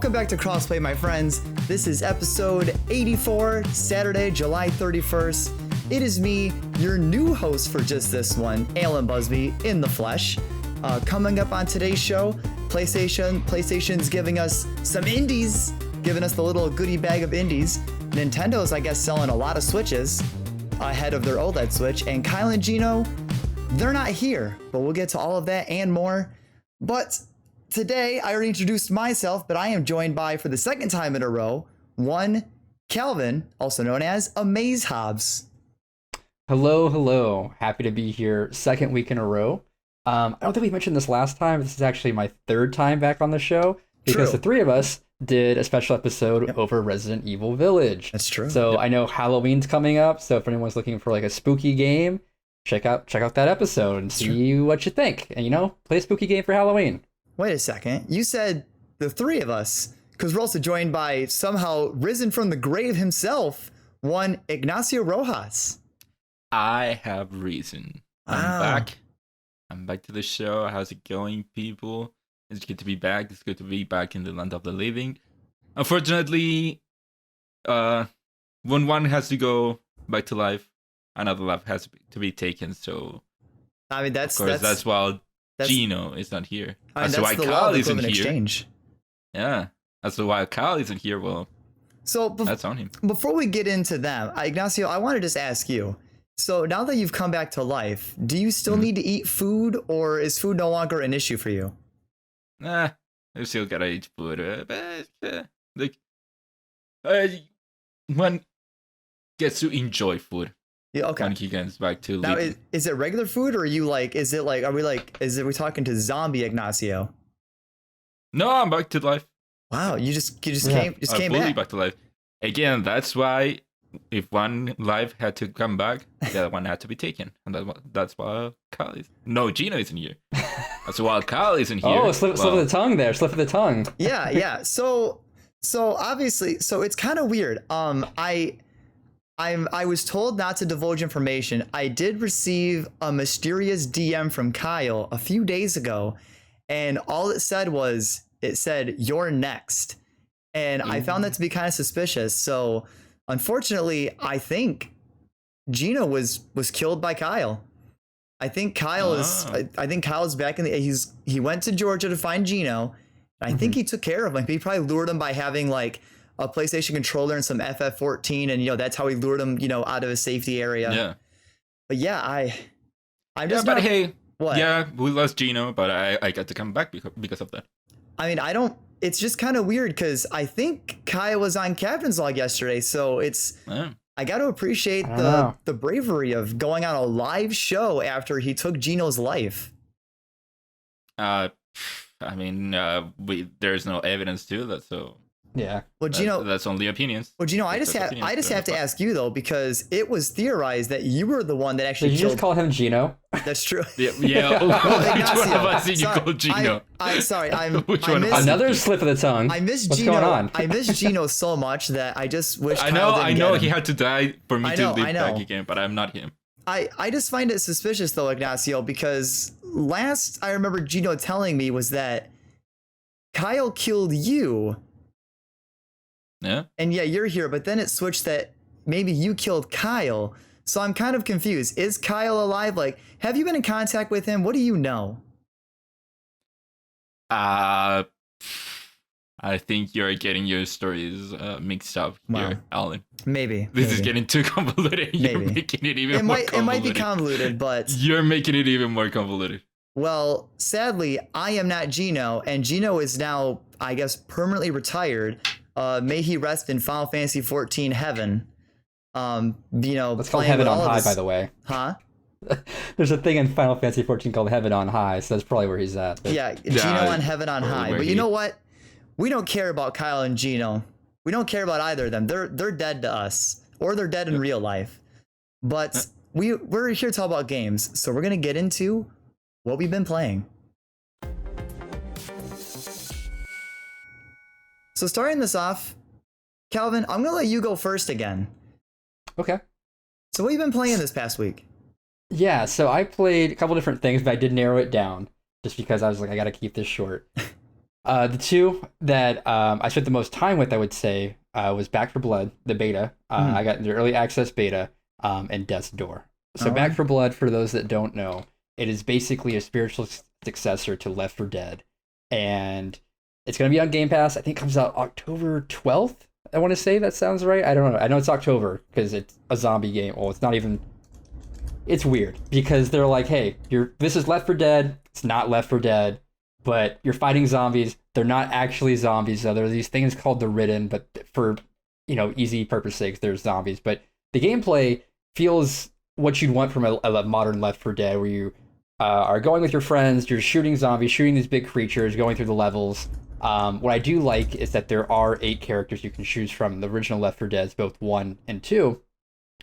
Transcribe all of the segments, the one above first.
Welcome back to Crossplay, my friends. This is episode 84, Saturday, July 31st. It is me, your new host for just this one, Alan Busby, in the flesh. Coming up on today's show, PlayStation's giving us some indies, giving us the little goodie bag of indies. Nintendo's, I guess, selling a lot of Switches ahead of their OLED Switch. And Kyle and Gino, they're not here, but we'll get to all of that and more. But today, I already introduced myself, but I am joined by, for the second time in a row, one Calvin, also known as Amaze Hobbs. Hello. Happy to be here second week in a row. I don't think we mentioned this last time. This is actually my third time back on the show because the three of us did a special episode over Resident Evil Village. That's true. So I know Halloween's coming up, so if anyone's looking for like a spooky game, check out that episode and see what you think. And play a spooky game for Halloween. Wait a second. You said the three of us, because we're also joined by somehow risen from the grave himself, one Ignacio Rojas. I have risen. I'm back to the show. How's it going, people? It's good to be back. It's good to be back in the land of the living. Unfortunately, when one has to go back to life, another life has to be taken. So, I mean, that's why Gino is not here. That's why the Kyle law of isn't equipment here. exchange. Yeah, that's why Kyle isn't here. Well, so that's on him. Before we get into them, Ignacio, I want to just ask you. So now that you've come back to life, do you still need to eat food, or is food no longer an issue for you? I still gotta eat food. One gets to enjoy food. Yeah, okay. When he gets back to now, living. is it regular food, or are you like? Are we talking to zombie Ignacio? No, I'm back to life. Wow, you just came back to life. Again, that's why if one life had to come back, the other one had to be taken, and that's why Kyle is. No, Gino isn't here. That's why Kyle isn't here. Oh, slip of the tongue there. Slip of the tongue. Yeah. So obviously, it's kind of weird. I was told not to divulge information. I did receive a mysterious DM from Kyle a few days ago, and all it said was, "You're next," and I found that to be kind of suspicious. So, unfortunately, I think Gino was killed by Kyle. I think Kyle Kyle's back in he went to Georgia to find Gino. I think he took care of him. He probably lured him by having like a PlayStation controller and some FF14, and that's how he lured him, out of a safety area. Yeah. But yeah, hey, what? Yeah, we lost Gino, but I got to come back because of that. I mean, it's just kind of weird because I think Kyle was on Captain's Log yesterday, so I got to appreciate the bravery of going on a live show after he took Gino's life. I mean, there's no evidence to that, so yeah. Well, Gino, that's only opinions. Well, Gino, I just have to ask you though, because it was theorized that you were the one that actually. Did you just call him Gino? That's true. Yeah. Which one of us did you call Gino? I'm sorry. Another slip of the tongue. I miss What's Gino. going on? I miss Gino so much that I just wish. I know he had to die for me to live back again, but I'm not him. I just find it suspicious though, Ignacio, because last I remember Gino telling me was that Kyle killed you. Yeah. And yeah, you're here, but then it switched that maybe you killed Kyle. So I'm kind of confused. Is Kyle alive? Like, have you been in contact with him? What do you know? I think you're getting your stories mixed up here, Alan. Maybe. This is getting too convoluted. You're making it even more convoluted. It might be convoluted, but... You're making it even more convoluted. Well, sadly, I am not Gino, and Gino is now, I guess, permanently retired. May he rest in Final Fantasy 14 heaven. That's called Heaven on High, by the way. Huh? There's a thing in Final Fantasy 14 called Heaven on High, so that's probably where he's at. But... Yeah, Gino on Heaven on High. But you know what? We don't care about Kyle and Gino. We don't care about either of them. They're dead to us, or they're dead in real life. But we're here to talk about games, so we're gonna get into what we've been playing. So starting this off, Calvin, I'm gonna let you go first again. Okay. So what have you been playing this past week? Yeah, so I played a couple different things, but I did narrow it down just because I was like, I gotta keep this short. The two that I spent the most time with, I would say, was Back for Blood, the beta. I got into early access beta, and Death's Door. So Back for Blood, for those that don't know, it is basically a spiritual successor to Left 4 Dead, and it's going to be on Game Pass. I think it comes out October 12th. I want to say that sounds right. I don't know. I know it's October because it's a zombie game. Well, it's not even. It's weird because they're like, hey, this is Left 4 Dead. It's not Left 4 Dead, but you're fighting zombies. They're not actually zombies, though. There are these things called the Ridden, but for easy purpose sakes, they're zombies. But the gameplay feels what you'd want from a modern Left 4 Dead, where you are going with your friends, you're shooting zombies, shooting these big creatures, going through the levels. What I do like is that there are 8 characters you can choose from. The original Left 4 Dead's, both 1 and 2,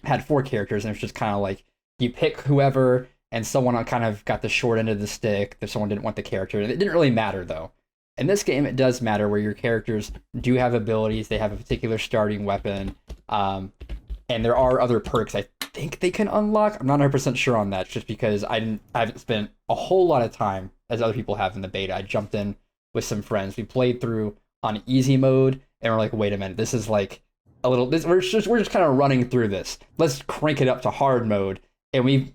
had 4 characters, and it's just kind of like you pick whoever, and someone kind of got the short end of the stick if someone didn't want the character. It didn't really matter, though. In this game, it does matter, where your characters do have abilities. They have a particular starting weapon, and there are other perks I think they can unlock. I'm not 100% sure on that, just because I haven't spent a whole lot of time as other people have in the beta. I jumped in with some friends. We played through on easy mode, and we're like, wait a minute, this is like a little. We're just kind of running through this. Let's crank it up to hard mode, and we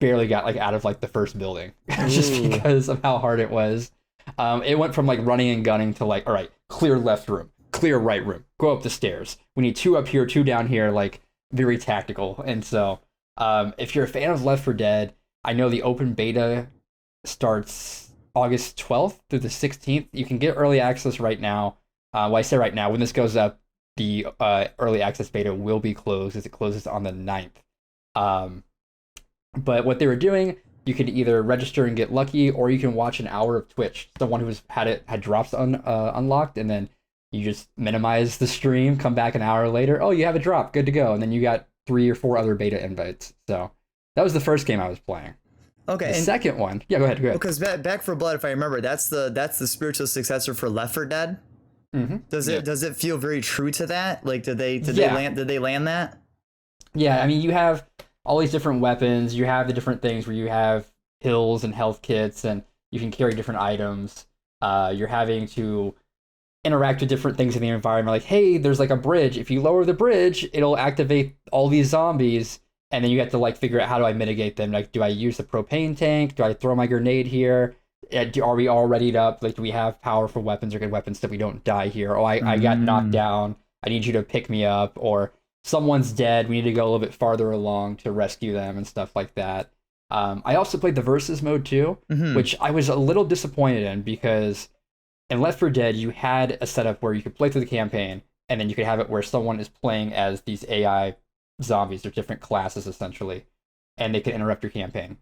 barely got like out of like the first building just because of how hard it was. It went from like running and gunning to like, all right, clear left room, clear right room, go up the stairs. We need 2 up here, 2 down here, like very tactical. And so if you're a fan of Left 4 Dead, I know the open beta starts August 12th through the 16th. You can get early access right now. Well, I say right now, when this goes up, the early access beta will be closed, as it closes on the 9th. But what they were doing, you could either register and get lucky, or you can watch an hour of Twitch. Someone who had drops unlocked, and then you just minimize the stream, come back an hour later. Oh, you have a drop, good to go. And then you got 3 or 4 other beta invites. So that was the first game I was playing. Okay. The second one, yeah, go ahead. Because Back 4 Blood, if I remember, that's the spiritual successor for Left 4 Dead. Mm-hmm. Does it feel very true to that? Like, did they land that? Yeah, I mean, you have all these different weapons. You have the different things where you have pills and health kits, and you can carry different items. You're having to interact with different things in the environment. Like, hey, there's like a bridge. If you lower the bridge, it'll activate all these zombies, and then you have to like figure out, how do I mitigate them? Like, do I use the propane tank? Do I throw my grenade here? Are we all readied up? Like, do we have powerful weapons or good weapons that we don't die here? Oh, I got knocked down. I need you to pick me up. Or someone's dead. We need to go a little bit farther along to rescue them and stuff like that. I also played the versus mode too, which I was a little disappointed in, because in Left 4 Dead, you had a setup where you could play through the campaign, and then you could have it where someone is playing as these AI zombies. They're different classes, essentially, and they can interrupt your campaign.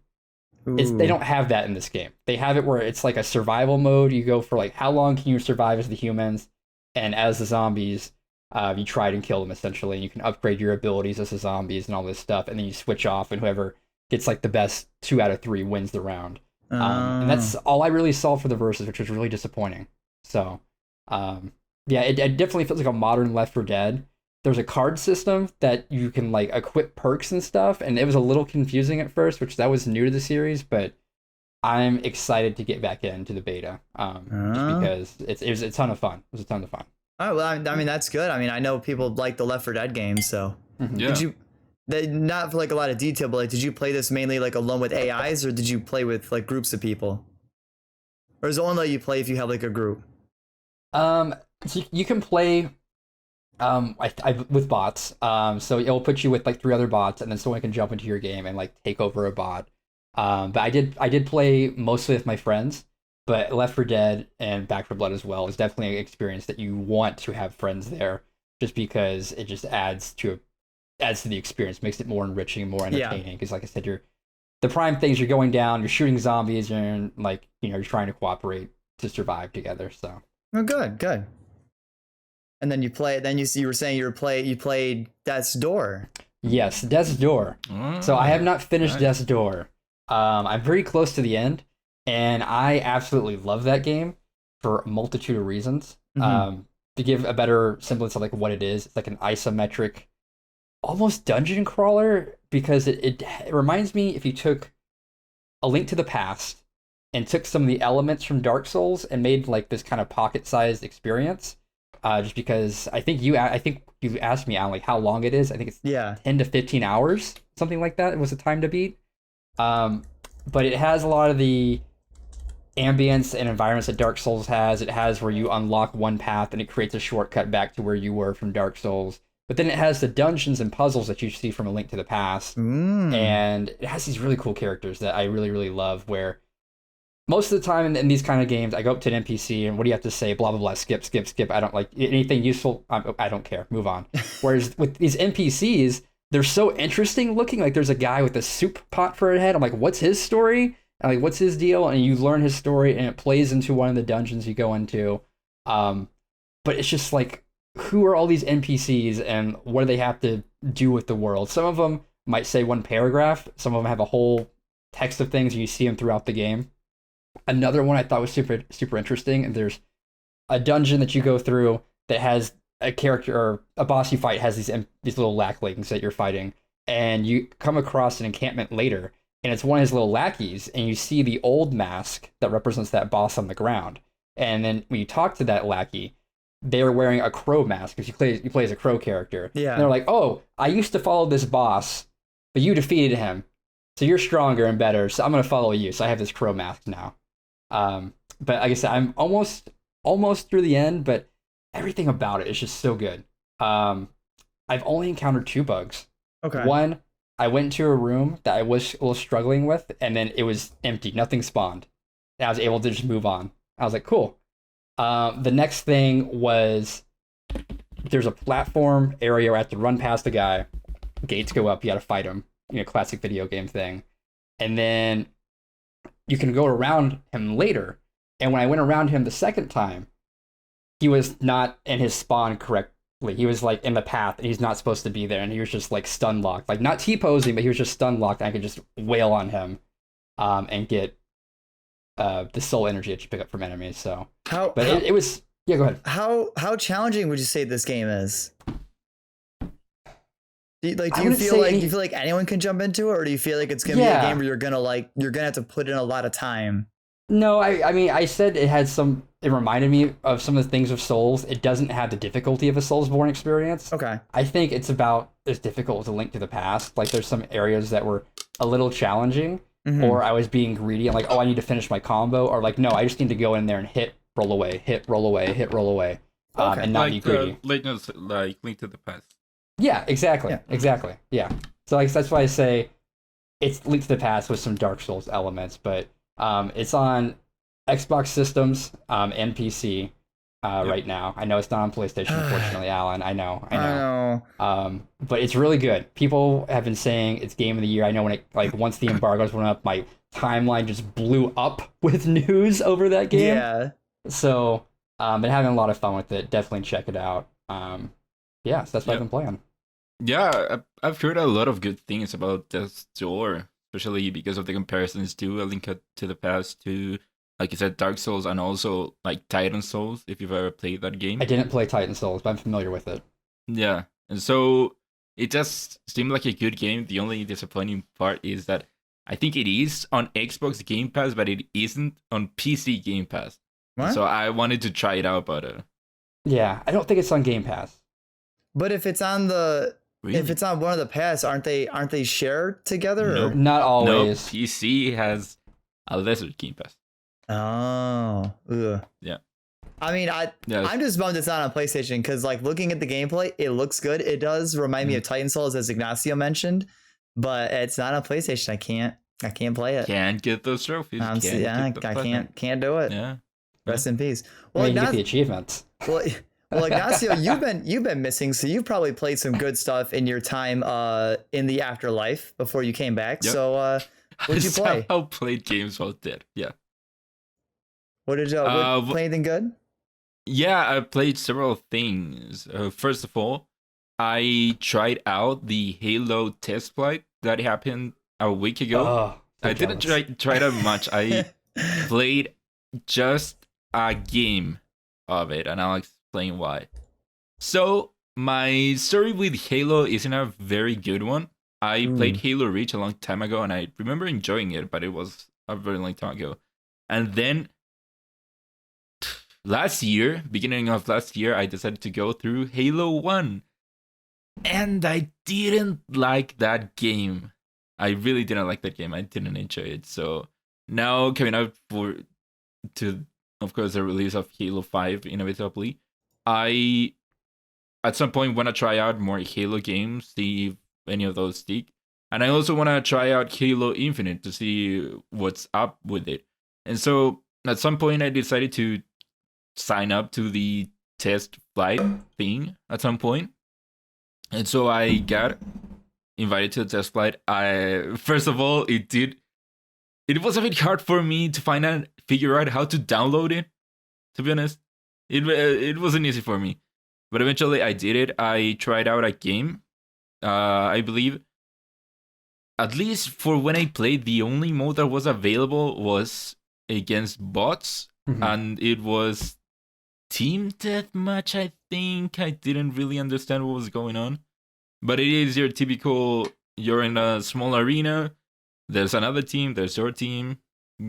They don't have that in this game. They have it where it's like a survival mode. You go for like, how long can you survive as the humans, and as the zombies, you try and kill them, essentially. And you can upgrade your abilities as the zombies and all this stuff, and then you switch off, and whoever gets like the best 2 out of 3 wins the round. And that's all I really saw for the versus, which was really disappointing. So, yeah, it definitely feels like a modern Left 4 Dead. There's a card system that you can like equip perks and stuff, and it was a little confusing at first, which that was new to the series, but I'm excited to get back into the beta, just because it was a ton of fun. It was a ton of fun. Oh, well, I mean, that's good. I mean, I know people like the Left 4 Dead games, so Yeah. Not for like a lot of detail, but like, did you play this mainly like alone with AIs, or did you play with like groups of people? Or is it only let you play if you have like a group? So you can play with bots. So it'll put you with like 3 other bots, and then someone can jump into your game and like take over a bot. But I did play mostly with my friends. But Left 4 Dead and Back 4 Blood as well is definitely an experience that you want to have friends there, just because it just adds to the experience, makes it more enriching, more entertaining. Because like I said, the prime things, you're going down, you're shooting zombies, and like, you're trying to cooperate to survive together. So. Oh, good. And then you play. Then you were saying you played Death's Door. Yes, Death's Door. So I have not finished Death's Door. I'm very close to the end, and I absolutely love that game for a multitude of reasons. To give a better semblance of like what it is, it's like an isometric, almost dungeon crawler, because it reminds me, if you took A Link to the Past and took some of the elements from Dark Souls and made like this kind of pocket-sized experience. Just because I think you asked me, Alan, like how long it is. I think it's 10 to 15 hours, something like that. It was the time to beat. But it has a lot of the ambience and environments that Dark Souls has. It has where you unlock one path and it creates a shortcut back to where you were from Dark Souls. But then it has the dungeons and puzzles that you see from A Link to the Past. And it has these really cool characters that I really, really love, where most of the time in these kind of games, I go up to an NPC and what do you have to say? Blah, blah, blah, skip. I don't like anything useful. I don't care. Move on. Whereas with these NPCs, they're so interesting looking. Like there's a guy with a soup pot for a head. I'm like, what's his story? And like, what's his deal? And you learn his story and it plays into one of the dungeons you go into. But it's just like, who are all these NPCs and what do they have to do with the world? Some of them might say one paragraph. Some of them have a whole text of things and you see them throughout the game. Another one I thought was super, super interesting. And there's a dungeon that you go through that has a character or a boss you fight has these little lacklings that you're fighting. And you come across an encampment later and it's one of his little lackeys. And you see the old mask that represents that boss on the ground. And then when you talk to that lackey, they're wearing a crow mask because you play as a crow character. Yeah. And they're like, oh, I used to follow this boss, but you defeated him. So you're stronger and better. So I'm going to follow you. So I have this crow mask now. But like I said, I'm almost through the end, but everything about it is just so good. I've only encountered 2 bugs. Okay. One, I went into a room that I was a little struggling with, and then it was empty. Nothing spawned. And I was able to just move on. I was like, cool. The next thing was there's a platform area where I have to run past a guy. Gates go up. You got to fight him. Classic video game thing. And then you can go around him later. And when I went around him the second time, he was not in his spawn correctly. He was like in the path and he's not supposed to be there. And he was just like stun locked, like not T-posing, but he was just stun locked. And I could just wail on him and get the soul energy that you pick up from enemies. So, it was, yeah, go ahead. How challenging would you say this game is? Do you feel like anyone can jump into it, or do you feel like it's gonna be a game where you're gonna have to put in a lot of time? No, I mean, I said it reminded me of some of the things of Souls. It doesn't have the difficulty of a Soulsborne experience. Okay. I think it's about as difficult as A Link to the Past. Like there's some areas that were a little challenging, or I was being greedy and like, oh, I need to finish my combo, or like, no, I just need to go in there and hit, roll away, and not be greedy. Like Link to the Past. Yeah, exactly. Yeah. So like that's why I say it's Link to the Past with some Dark Souls elements, but it's on Xbox systems and PC right now. I know it's not on PlayStation, unfortunately, Alan. I know. But it's really good. People have been saying it's game of the year. I know when once the embargoes went up, my timeline just blew up with news over that game. Yeah. So been having a lot of fun with it. Definitely check it out. So that's what I've been playing. Yeah, I've heard a lot of good things about Death's Door, especially because of the comparisons to A Link to the Past, to, like you said, Dark Souls, and also like Titan Souls, if you've ever played that game. I didn't play Titan Souls, but I'm familiar with it. Yeah, and so it just seemed like a good game. The only disappointing part is that I think it is on Xbox Game Pass, but it isn't on PC Game Pass. What? So I wanted to try it out, but yeah, I don't think it's on Game Pass. But if it's on if it's on one of the pass, aren't they shared together? Nope. Not always. No, PC has a lesser Game Pass. Oh, ugh. Yeah. I mean, I'm just bummed it's not on PlayStation, because like looking at the gameplay, it looks good. It does remind me of Titan Souls, as Ignacio mentioned, but it's not on PlayStation. I can't play it. Can't get those trophies. I can't do it. Yeah. Rest in peace. Well, you get the achievements. Well, Ignacio, you've been missing, so you've probably played some good stuff in your time in the afterlife before you came back. Yep. So what'd you play? I played games while dead. Yeah. What did you play? Anything good? Yeah, I played several things. First of all, I tried out the Halo test flight that happened a week ago. Oh, I didn't try that much. I played just a game of it, and I'll explain why. So, my story with Halo isn't a very good one. I played Halo Reach a long time ago, and I remember enjoying it, but it was a very long time ago. And then beginning of last year, I decided to go through Halo 1. And I didn't like that game. I really didn't like that game. I didn't enjoy it. So now coming out to of course the release of Halo 5 inevitably, I at some point want to try out more Halo games, see if any of those stick. And I also want to try out Halo Infinite to see what's up with it. And so at some point I decided to sign up to the test flight thing at some point. And so I got invited to the test flight. First of all, it was a bit hard for me to figure out how to download it, to be honest. It wasn't easy for me. But eventually I did it. I tried out a game. I believe, at least for when I played, the only mode that was available was against bots. Mhm. And it was team deathmatch, I think. I didn't really understand what was going on. But it is your typical, you're in a small arena, there's another team, there's your team,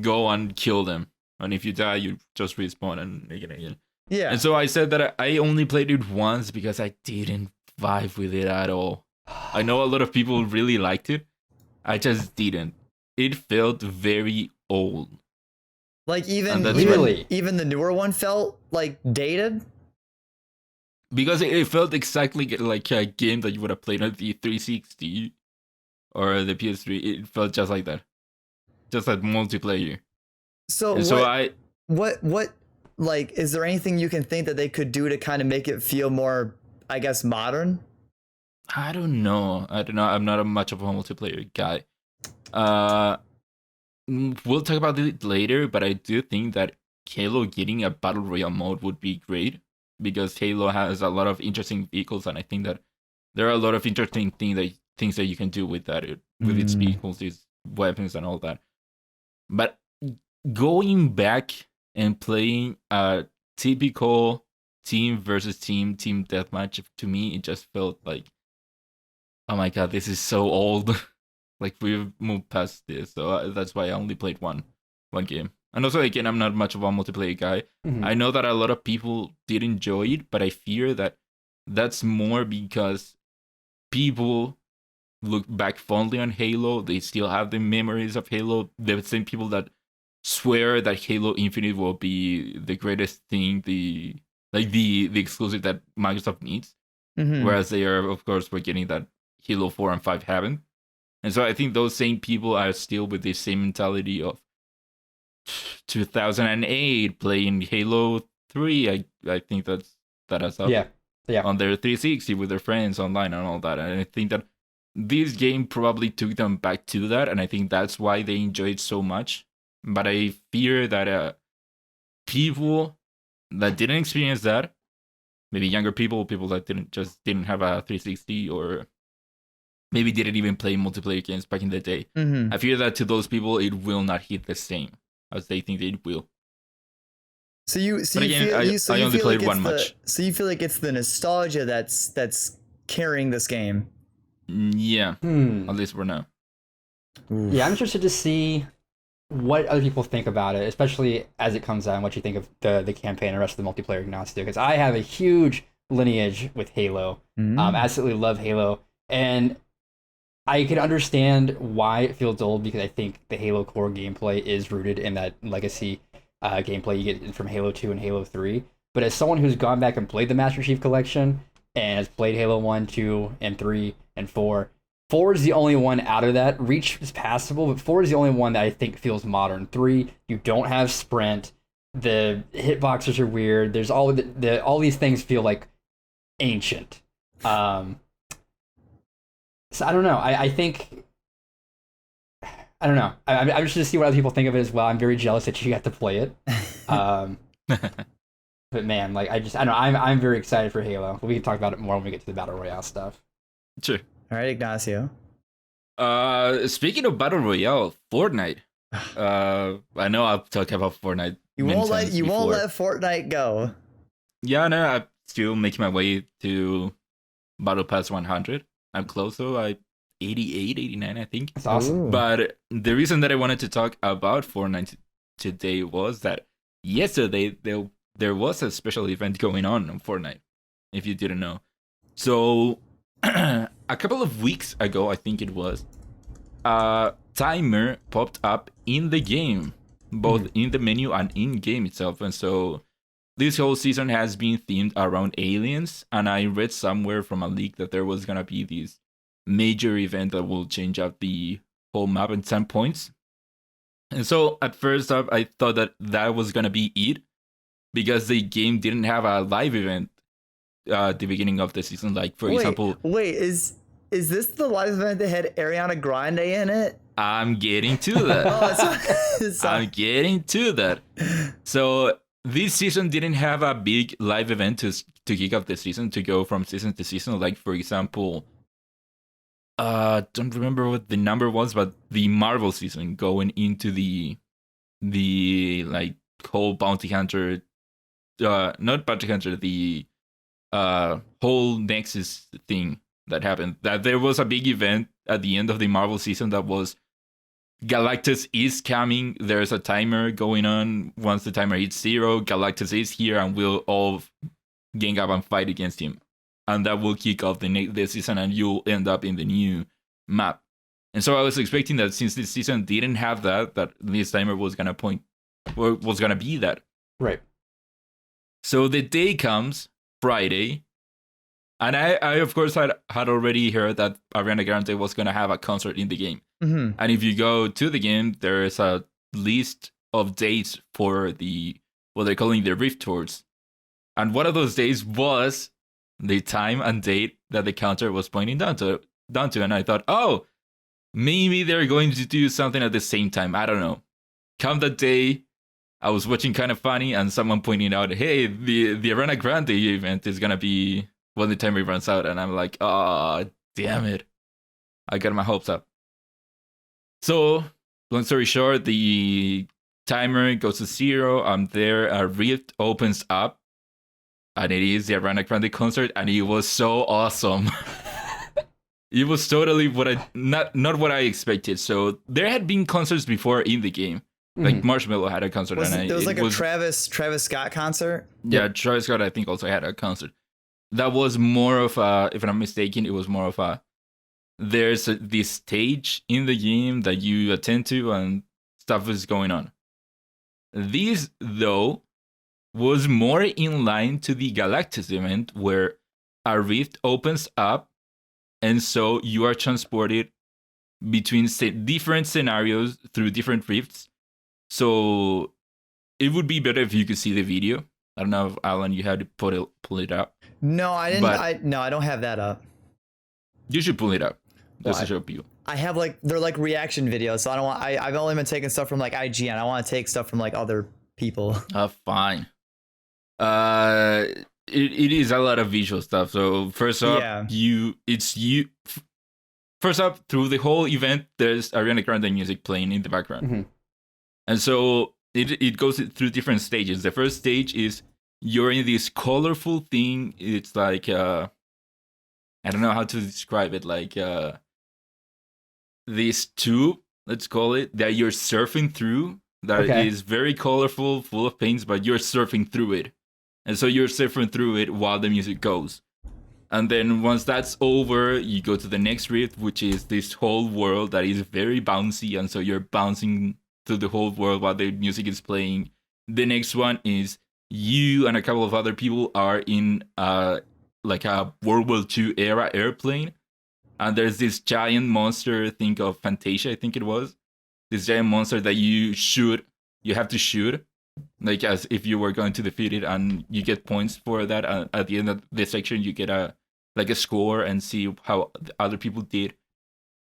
go and kill them. And if you die, you just respawn and again. Yeah. And so I said that I only played it once because I didn't vibe with it at all. I know a lot of people really liked it. I just didn't. It felt very old. Like And that's even the newer one felt like dated. Because it felt exactly like a game that you would have played on the 360 or the PS3. It felt just like that. Just like multiplayer. So And so what like, is there anything you can think that they could do to kind of make it feel more, I guess, modern? I don't know. I'm not much of a multiplayer guy. We'll talk about it later, but I do think that Halo getting a Battle Royale mode would be great, because Halo has a lot of interesting vehicles, and I think that there are a lot of interesting things that you can do with that, with its vehicles, its weapons, and all that. But going back and playing a typical team versus team deathmatch, to me, it just felt like, oh my god, this is so old. Like, we've moved past this, so that's why I only played one game. And also, again, I'm not much of a multiplayer guy. Mhm. I know that a lot of people did enjoy it, but I fear that that's more because people look back fondly on Halo. They still have the memories of Halo. The same people that swear that Halo Infinite will be the greatest thing, the exclusive that Microsoft needs. Mhm. Whereas they are, of course, forgetting that Halo 4 and 5 haven't. And so I think those same people are still with the same mentality of 2008 playing Halo 3. I think that has up Yeah. on their 360 with their friends online and all that. And I think that this game probably took them back to that, and I think that's why they enjoy it so much. But I fear that people that didn't experience that, maybe younger people that didn't have a 360, or maybe didn't even play multiplayer games back in the day. Mhm. I fear that to those people, it will not hit the same as they think it will. So you But again, I only played one much. So you feel like it's the nostalgia that's carrying this game. Yeah, Hmm. at least for now. Yeah, I'm interested to see what other people think about it, especially as it comes out, and what you think of the campaign and the rest of the multiplayer agnostic. Because I have a huge lineage with Halo. Absolutely love Halo, and I can understand why it feels old, because I think the Halo core gameplay is rooted in that legacy gameplay you get from Halo 2 and Halo 3. But as someone who's gone back and played the Master Chief Collection and has played Halo 1, 2, and 3, and 4, 4 is the only one out of that. Reach is passable, but 4 is the only one that I think feels modern. 3, you don't have sprint. The hitboxes are weird. There's all these things feel like ancient. So I don't know. I think, I don't know. I'm just to see what other people think of it as well. I'm very jealous that you got to play it. But man, like, I don't know. I'm very excited for Halo. We can talk about it more when we get to the Battle Royale stuff. Sure. All right, Ignacio. Speaking of Battle Royale, Fortnite. I know I've talked about Fortnite. You won't let Fortnite go. Yeah, no, I'm still making my way to Battle Pass 100. I'm close though. 88, 89, I think. That's awesome. Ooh. But the reason that I wanted to talk about Fortnite today was that yesterday there was a special event going on Fortnite, if you didn't know. So a couple of weeks ago, I think it was, a timer popped up in the game, both in the menu and in game itself. And so this whole season has been themed around aliens, and I read somewhere from a leak that there was gonna be this major event that will change up the whole map in 10 points. And so at first up, I thought that was gonna be it, because the game didn't have a live event at the beginning of the season. Like, for example... Wait, is this the live event that had Ariana Grande in it? I'm getting to that. I'm getting to that. So this season didn't have a big live event to kick off the season, to go from season to season. Like, for example, don't remember what the number was, but the Marvel season going into the like whole bounty hunter, not bounty hunter, the whole Nexus thing that happened. That there was a big event at the end of the Marvel season that was Galactus is coming. There's a timer going on. Once the timer hits 0, Galactus is here, and we'll all gang up and fight against him. And that will kick off the season, and you'll end up in the new map. And so I was expecting that since this season didn't have that this timer was gonna be that. Right. So the day comes, Friday, and I of course had already heard that Ariana Grande was gonna have a concert in the game. Mm-hmm. And if you go to the game, there is a list of dates for what they're calling the Rift Tours. And one of those days was the time and date that the counter was pointing down to. And I thought, oh, maybe they're going to do something at the same time. I don't know. Come that day, I was watching Kind of Funny, and someone pointing out, hey, the Ariana Grande event is going to be when the timer runs out. And I'm like, oh, damn it. I got my hopes up. So, long story short, the timer goes to 0. I'm there. A rift opens up, and it is the Ariana Grande concert, and it was so awesome. It was totally not what I expected. So there had been concerts before in the game. Like Marshmello had a concert. It was like a Travis Scott concert? Yeah, Travis Scott, I think, also had a concert. That was more of a, if I'm not mistaken, it was more of a, there's this stage in the game that you attend to and stuff is going on. This, though, was more in line to the Galactus event, where a rift opens up, and so you are transported between different scenarios through different rifts. So it would be better if you could see the video. I don't know if, Alan, you had to pull it up. No, I didn't. I don't have that up. You should pull it up. Just to show you. I have they're like reaction videos, so I don't want. I've only been taking stuff from like IGN. I want to take stuff from like other people. Fine. It is a lot of visual stuff. So first up, First up, through the whole event, there's Ariana Grande music playing in the background. Mm-hmm. And so it goes through different stages. The first stage is you're in this colorful thing. It's like, I don't know how to describe it. Like this tube, let's call it, that you're surfing through. That is very colorful, full of paints, but you're surfing through it. And so you're surfing through it while the music goes. And then once that's over, you go to the next rift, which is this whole world that is very bouncy. And so you're bouncing through the whole world while the music is playing. The next one is you and a couple of other people are in like a World War II era airplane. And there's this giant monster, think of Fantasia, I think it was. This giant monster that you have to shoot. Like as if you were going to defeat it, and you get points for that. At the end of this section, you get a score and see how other people did.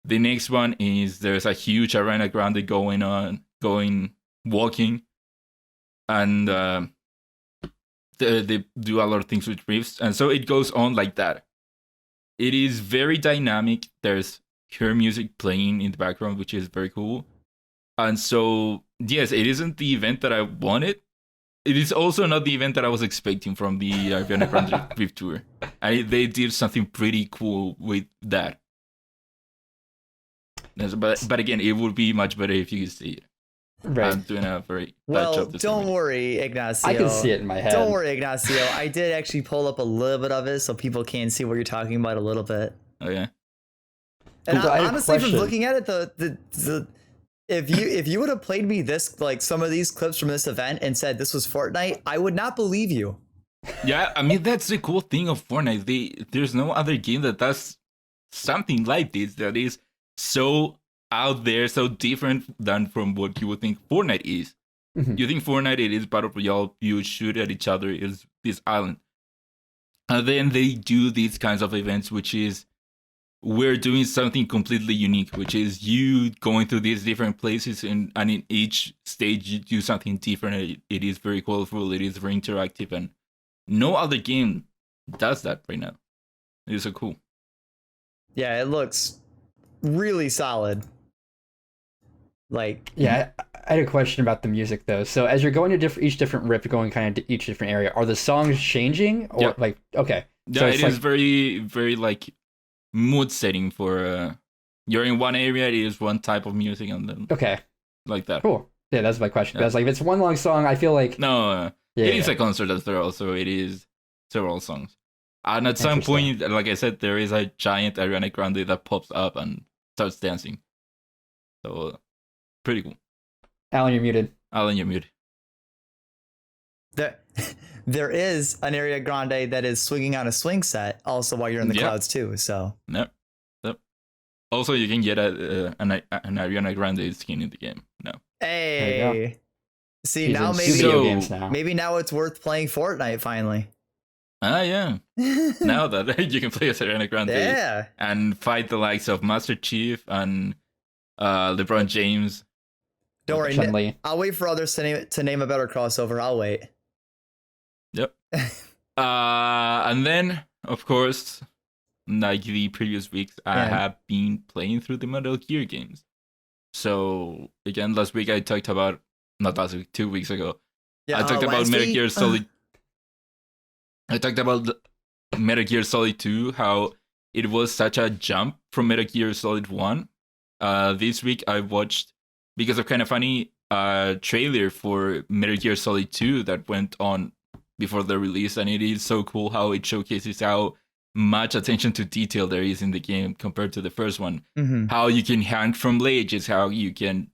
The next one is there's a huge Ariana Grande walking, and they do a lot of things with rifts, and so it goes on like that. It is very dynamic. There's her music playing in the background, which is very cool. And so, yes, it isn't the event that I wanted. It is also not the event that I was expecting from the Ariana Grande Rift Tour. They did something pretty cool with that. But again, it would be much better if you could see it. Right. I'm doing a very bad Well, job. don't worry, Ignacio. I can see it in my head. Don't worry, Ignacio. I did actually pull up a little bit of it so people can see what you're talking about a little bit. Okay. And Cool, I had a honestly, from question. looking at it, the if you would have played me this, like some of these clips from this event and said this was Fortnite, I would not believe you. Yeah, I mean that's the cool thing of Fortnite. There's no other game that does something like this that is so out there, so different than from what you would think Fortnite is. Mhm. You think Fortnite it is battle royale, you shoot at each other, is this island. And then they do these kinds of events, which is we're doing something completely unique, which is you going through these different places and in each stage you do something different. It is very colorful, it is very interactive, and no other game does that right now. It is so cool. Yeah, it looks really solid. Like, Yeah, I had a question about the music though. So as you're going to each different rip, going kind of to each different area, are the songs changing or Yeah. like okay? Yeah, So it it's is like, very, very like mood setting for you're in one area, it is one type of music, and then okay, like that. cool. Yeah, that's my question. Yeah. Because like if it's one long song, I feel like No, yeah, it is yeah. a concert after all, so it is several songs. And at some Interesting. point, like I said, there is a giant Ariana Grande that pops up and starts dancing. So pretty cool. Alan, you're muted. Alan, you're muted. there, there is an Ariana Grande that is swinging on a swing set also while you're in the Yep. clouds too. So Yep. Also, you can get an Ariana Grande skin in the game. No. There you hey, see He's now in maybe video So- games now. maybe now it's worth playing Fortnite finally. Ah, yeah. Now that you can play as Ariana Grande Yeah. and fight the likes of Master Chief and LeBron James. Don't worry. Chun-Li. I'll wait for others to name a better crossover. I'll wait. Yep. And then, of course, like the previous weeks, I Yeah. have been playing through the Metal Gear games. So again, last week I talked about, not last week, 2 weeks ago, Yeah, I talked about last Metal week- Gear Solid. I talked about Metal Gear Solid 2, how it was such a jump from Metal Gear Solid 1. This week I watched, because of Kind of Funny, trailer for Metal Gear Solid 2 that went on before the release, and it is so cool how it showcases how much attention to detail there is in the game compared to the first one. Mhm. How you can hang from ledges, how you can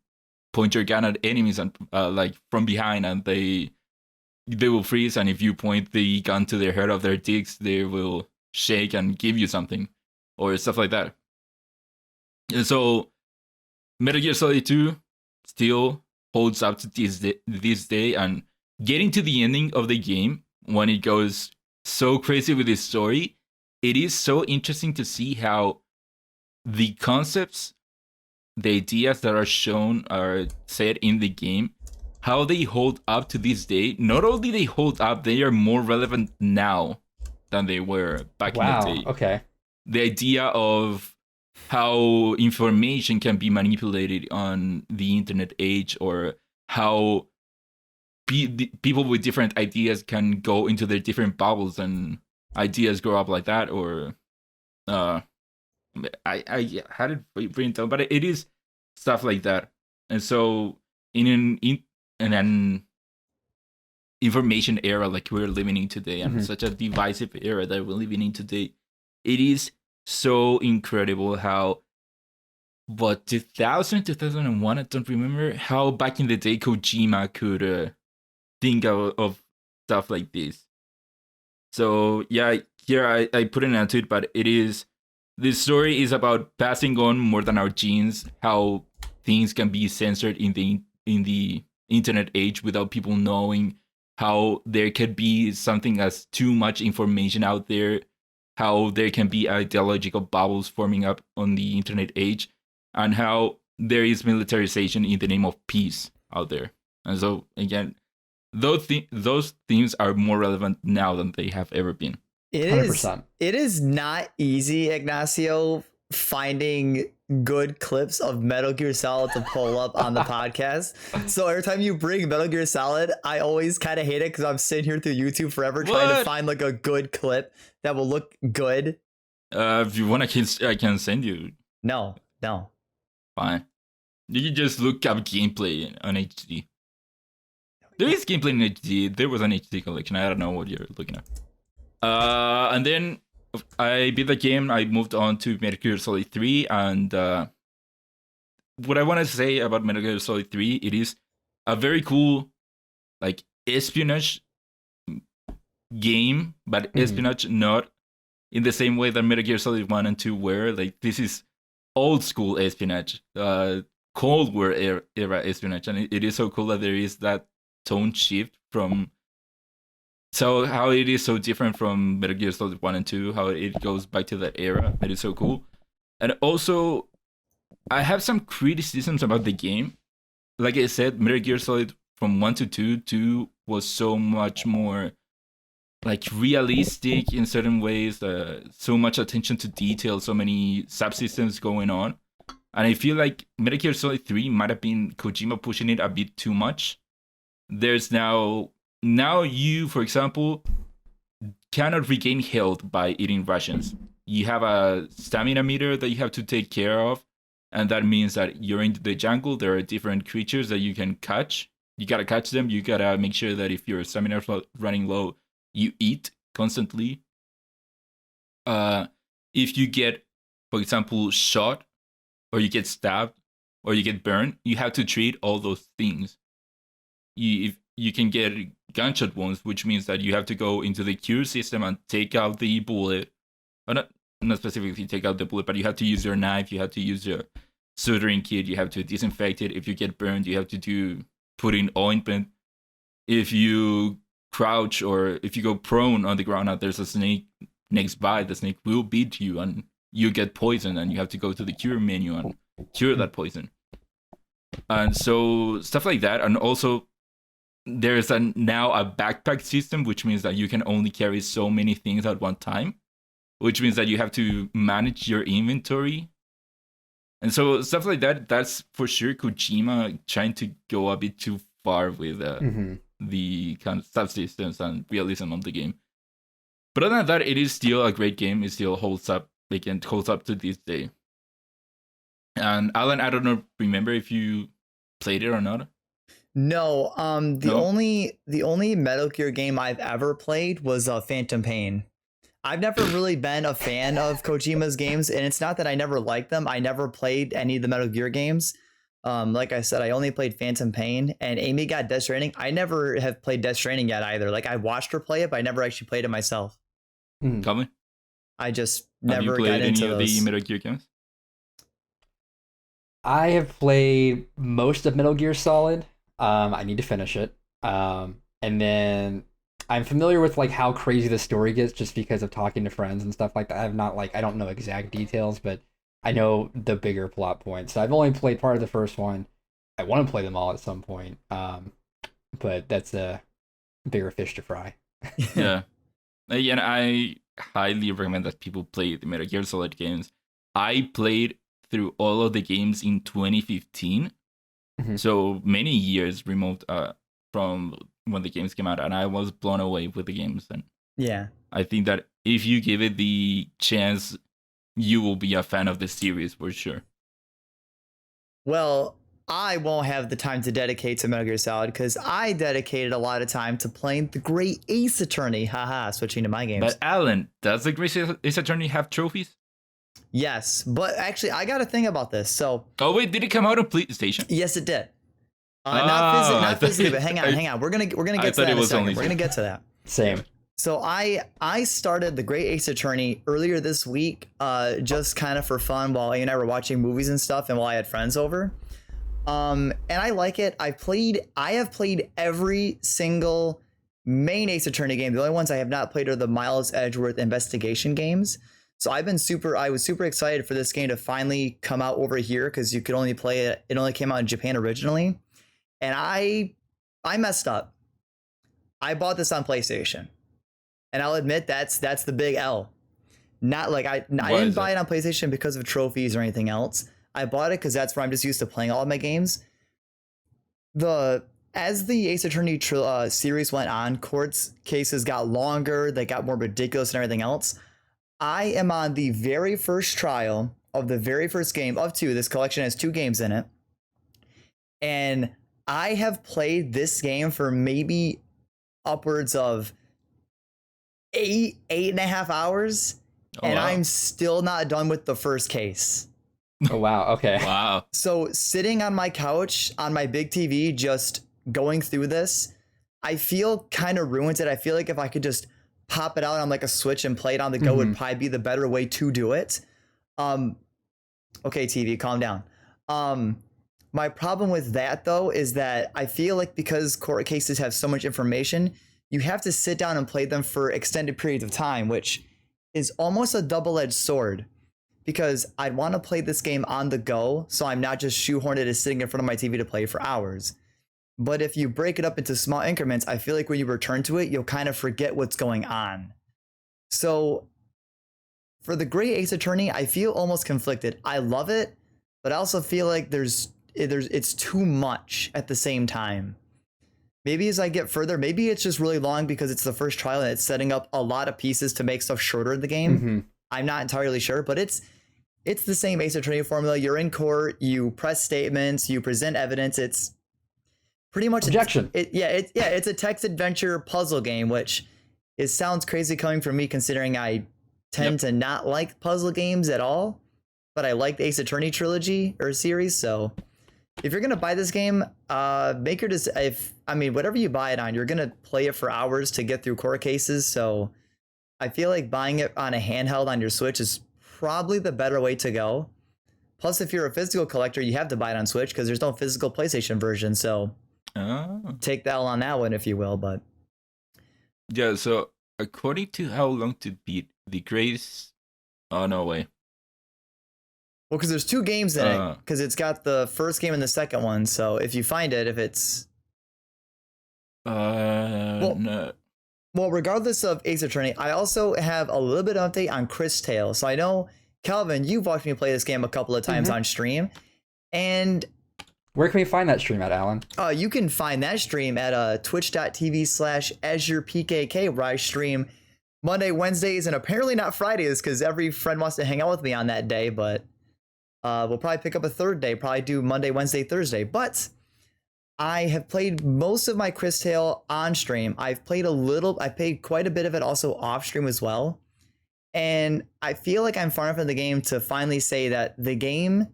point your gun at enemies and like from behind, and they will freeze, and if you point the gun to their head of their dicks, they will shake and give you something or stuff like that. And so Metal Gear Solid 2 still holds up to this day, and getting to the ending of the game when it goes so crazy with this story, it is so interesting to see how the concepts, the ideas that are shown, are said in the game, how they hold up to this day. Not only they hold up, they are more relevant now than they were back Wow. in the day. Okay. The idea of how information can be manipulated on the internet age, or how people with different ideas can go into their different bubbles and ideas grow up like that, or I had it written down, but it is stuff like that. And so in an information era like we're living in today, and Mhm. such a divisive era that we're living in today, it is so incredible how 2001, I don't remember, how back in the day Kojima could think of stuff like this. So yeah, here I put an end to it, but this story is about passing on more than our genes, how things can be censored in the internet age without people knowing, how there could be something as too much information out there, how there can be ideological bubbles forming up on the internet age, and how there is militarization in the name of peace out there. And so again, those themes are more relevant now than they have ever been. It 100%. is not easy, Ignacio, finding good clips of Metal Gear Solid to pull up on the podcast. So every time you bring Metal Gear Solid, I always kind of hate it because I'm sitting here through YouTube forever trying to What? find like a good clip that will look good. If you want, I can send you. No. Fine. You can just look up gameplay on HD. There is gameplay in HD. There was an HD collection. I don't know what you're looking at. And then I beat the game. I moved on to Metal Gear Solid 3. And what I want to say about Metal Gear Solid 3, it is a very cool, like, espionage game, but espionage not in the same way that Metal Gear Solid 1 and 2 were. Like, this is old school espionage, Cold War era espionage. And it is so cool that there is that tone shift from so how it is so different from Metal Gear Solid 1 and 2, how it goes back to that era. That is so cool. And also, I have some criticisms about the game. Like I said, Metal Gear Solid from 1 to 2 was so much more like realistic in certain ways, so much attention to detail, so many subsystems going on. And I feel like Metal Gear Solid 3 might have been Kojima pushing it a bit too much. There's now you, for example, cannot regain health by eating rations. You have a stamina meter that you have to take care of, and that means that you're in the jungle. There are different creatures that you can catch. You gotta catch them. You gotta make sure that if your stamina is running low, you eat constantly. If you get, for example, shot, or you get stabbed, or you get burned, you have to treat all those things. You can get gunshot wounds, which means that you have to go into the cure system and take out the bullet. Or not specifically take out the bullet, but you have to use your knife, you have to use your soldering kit, you have to disinfect it. If you get burned, you have to put in ointment. If you crouch or if you go prone on the ground and there's a snake next by, the snake will beat you and you get poisoned, and you have to go to the cure menu and cure that poison. And so stuff like that. And also, there's now a backpack system, which means that you can only carry so many things at one time, which means that you have to manage your inventory. And so stuff like that, that's for sure Kojima trying to go a bit too far with the kind of subsystems and realism of the game. But other than that, it is still a great game. It still holds up. It holds up to this day. And Alan, I don't know, remember if you played it or not? No, the only Metal Gear game I've ever played was Phantom Pain. I've never really been a fan of Kojima's games, and it's not that I never liked them. I never played any of the Metal Gear games. Like I said, I only played Phantom Pain, and Amy got Death Stranding. I never have played Death Stranding yet either. Like, I watched her play it, but I never actually played it myself. Tell me. I just Have you never played got into any of those. the Metal Gear games? I have played most of Metal Gear Solid. I need to finish it. And then I'm familiar with like how crazy the story gets just because of talking to friends and stuff like that. I don't know exact details, but I know the bigger plot points. So I've only played part of the first one. I want to play them all at some point. But that's a bigger fish to fry. Yeah. And I highly recommend that people play the Metal Gear Solid games. I played through all of the games in 2015. So many years removed from when the games came out, and I was blown away with the games. And Yeah. I think that if you give it the chance, you will be a fan of the series for sure. Well, I won't have the time to dedicate to Metal Gear Solid because I dedicated a lot of time to playing the great Ace Attorney. Haha, switching to my games. But Alan, does the Great Ace Attorney have trophies? Yes, but actually, I got a thing about this. So, Oh wait, did it come out on PlayStation? yes, it did. I Not thought- physically, but hang on. We're gonna get to that thought in it a was second. only- We're gonna get to that. Same. So I started the Great Ace Attorney earlier this week, just kind of for fun while Amy and I were watching movies and stuff, and while I had friends over. And I like it. I have played every single main Ace Attorney game. The only ones I have not played are the Miles Edgeworth investigation games. So I was super excited for this game to finally come out over here because you could only play it. It only came out in Japan originally, and I messed up. I bought this on PlayStation, and I'll admit that's the big L. Not like I didn't buy it on PlayStation because of trophies or anything else. I bought it because that's where I'm just used to playing all of my games. As the Ace Attorney series went on, court cases got longer, they got more ridiculous and everything else. I am on the very first trial of the very first game of two. This collection has 2 games in it. And I have played this game for maybe upwards of 8.5 hours, and wow. I'm still not done with the first case. Oh wow. Okay. Wow. So sitting on my couch on my big TV, just going through this, I feel kind of ruins it. I feel like if I could just pop it out on like a Switch and play it on the go would probably be the better way to do it. Okay, TV, calm down. My problem with that though is that I feel like because court cases have so much information, you have to sit down and play them for extended periods of time, which is almost a double-edged sword. Because I'd want to play this game on the go, so I'm not just shoehorned into sitting in front of my TV to play for hours. But if you break it up into small increments, I feel like when you return to it, you'll kind of forget what's going on. So for the Great Ace Attorney, I feel almost conflicted. I love it, but I also feel like it's too much at the same time. Maybe as I get further, maybe it's just really long because it's the first trial and it's setting up a lot of pieces to make stuff shorter in the game. I'm not entirely sure, but it's the same Ace Attorney formula. You're in court, you press statements, you present evidence. It's pretty much objection. It's a text adventure puzzle game, which sounds crazy coming from me considering I tend to not like puzzle games at all, but I like the Ace Attorney trilogy or series. So if you're gonna buy this game, make your whatever you buy it on, you're gonna play it for hours to get through court cases. So I feel like buying it on a handheld on your Switch is probably the better way to go. Plus, if you're a physical collector, you have to buy it on Switch because there's no physical PlayStation version. So take the L on that one, if you will. But yeah, so according to how long to beat the Grace... Oh, no way. Well, because there's 2 games in it, because it's got the first game and the second one. So if you find it, if it's... no. Well, regardless of Ace Attorney, I also have a little bit of update on Chris Tale. So I know, Calvin, you've watched me play this game a couple of times on stream. And where can we find that stream at, Alan? You can find that stream at twitch.tv/AzurePKK, where I stream Monday, Wednesdays, and apparently not Fridays, because every friend wants to hang out with me on that day. But we'll probably pick up a third day, probably do Monday, Wednesday, Thursday. But I have played most of my Chris Tale on stream. I played quite a bit of it also off stream as well. And I feel like I'm far enough in the game to finally say that the game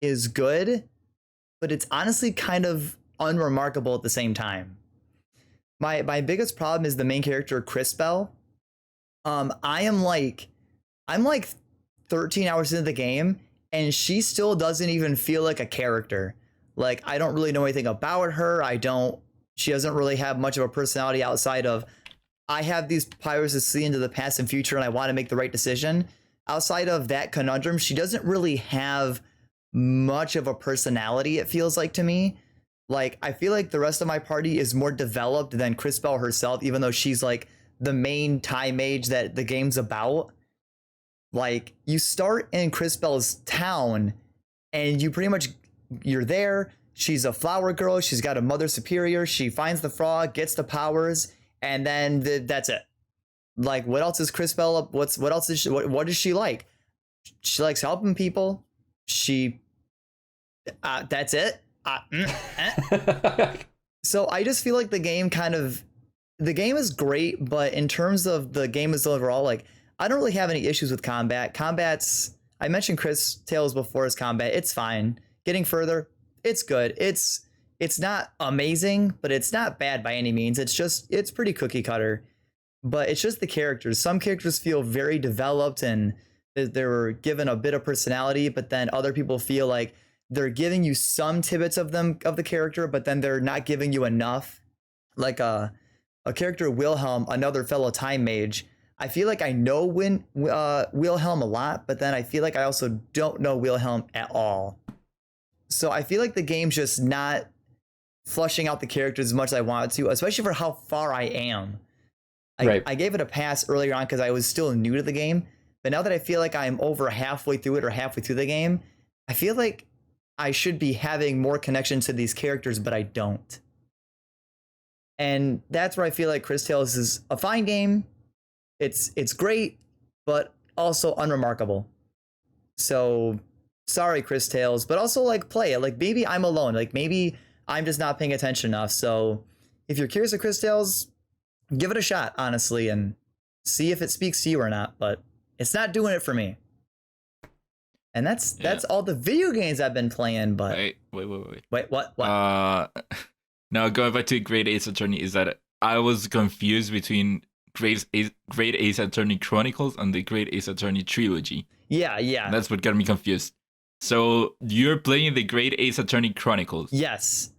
is good, but it's honestly kind of unremarkable at the same time. My biggest problem is the main character, Chris Bell. I'm like 13 hours into the game, and she still doesn't even feel like a character. Like, I don't really know anything about her. She doesn't really have much of a personality outside of, I have these powers to see into the past and future and I want to make the right decision. Outside of that conundrum, she doesn't really have much of a personality, it feels like to me. Like, I feel like the rest of my party is more developed than Chris Bell herself, even though she's like the main time mage that the game's about. Like, you start in Chris Bell's town and you're there. She's a flower girl. She's got a mother superior. She finds the frog, gets the powers, and then that's it. Like, what else is Chris Bell up? What else is what is she like? She likes helping people. That's it. So I just feel like the game is great, but in terms of the game as overall, like, I don't really have any issues with combat. I mentioned Chris Tales before as combat. It's fine. Getting further, it's good. It's not amazing, but it's not bad by any means. It's pretty cookie cutter, but it's just the characters. Some characters feel very developed and they were given a bit of personality, but then other people feel like they're giving you some tidbits of the character, but then they're not giving you enough. Like a character, Wilhelm, another fellow time mage. I feel like I know Wilhelm a lot, but then I feel like I also don't know Wilhelm at all. So I feel like the game's just not flushing out the characters as much as I wanted to, especially for how far I am. I gave it a pass earlier on because I was still new to the game, but now that I feel like I'm over halfway through it or halfway through the game, I feel like I should be having more connection to these characters, but I don't. And that's where I feel like Chris Tales is a fine game. It's great, but also unremarkable. So sorry, Chris Tales, but also like play it. Like maybe I'm alone. Like maybe I'm just not paying attention enough. So if you're curious of Chris Tales, give it a shot, honestly, and see if it speaks to you or not. But it's not doing it for me. And that's all the video games I've been playing. But wait. What? Now going back to Great Ace Attorney, is that I was confused between Great Ace Attorney Chronicles and the Great Ace Attorney Trilogy. Yeah. And that's what got me confused. So you're playing the Great Ace Attorney Chronicles. Yes.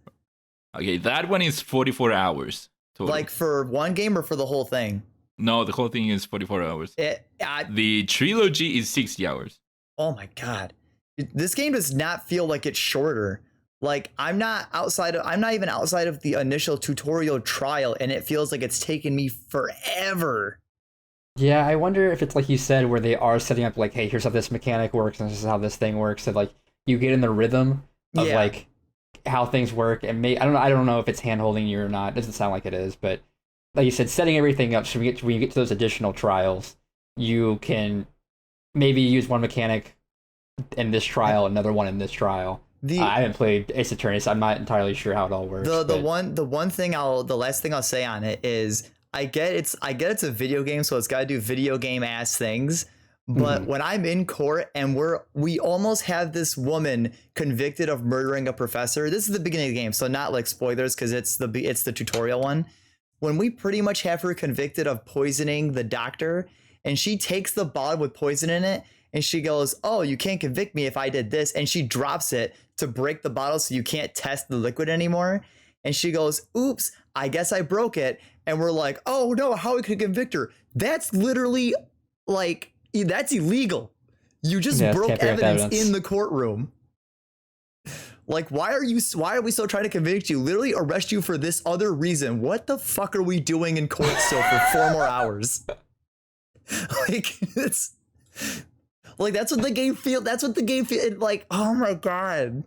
Okay, that one is 44 hours total. Like for one game or for the whole thing? No, the whole thing is 44 hours. The trilogy is 60 hours. Oh my god. This game does not feel like it's shorter. Like I'm not even outside of the initial tutorial trial, and it feels like it's taken me forever. Yeah, I wonder if it's like you said, where they are setting up like, hey, here's how this mechanic works, and this is how this thing works. So like you get in the rhythm of like how things work, and I don't know if it's hand holding you or not. It doesn't sound like it is, but like you said, setting everything up so when you get to those additional trials, you can maybe use one mechanic in this trial, another one in this trial. I haven't played Ace Attorney, so I'm not entirely sure how it all works. The last thing I'll say on it is I get it's a video game, so it's got to do video game ass things. But when I'm in court and we almost have this woman convicted of murdering a professor. This is the beginning of the game, so not like spoilers because it's the tutorial one. When we pretty much have her convicted of poisoning the doctor, and she takes the bottle with poison in it, and she goes, "Oh, you can't convict me if I did this," and she drops it to break the bottle so you can't test the liquid anymore. And she goes, "Oops, I guess I broke it." And we're like, "Oh no, how we could convict her?" That's literally like, that's illegal. You just broke evidence in the courtroom. Like, why are we still trying to convict you? Literally arrest you for this other reason. What the fuck are we doing in court still for 4 more hours? Like, it's like, that's what the game feels. Like, oh my god.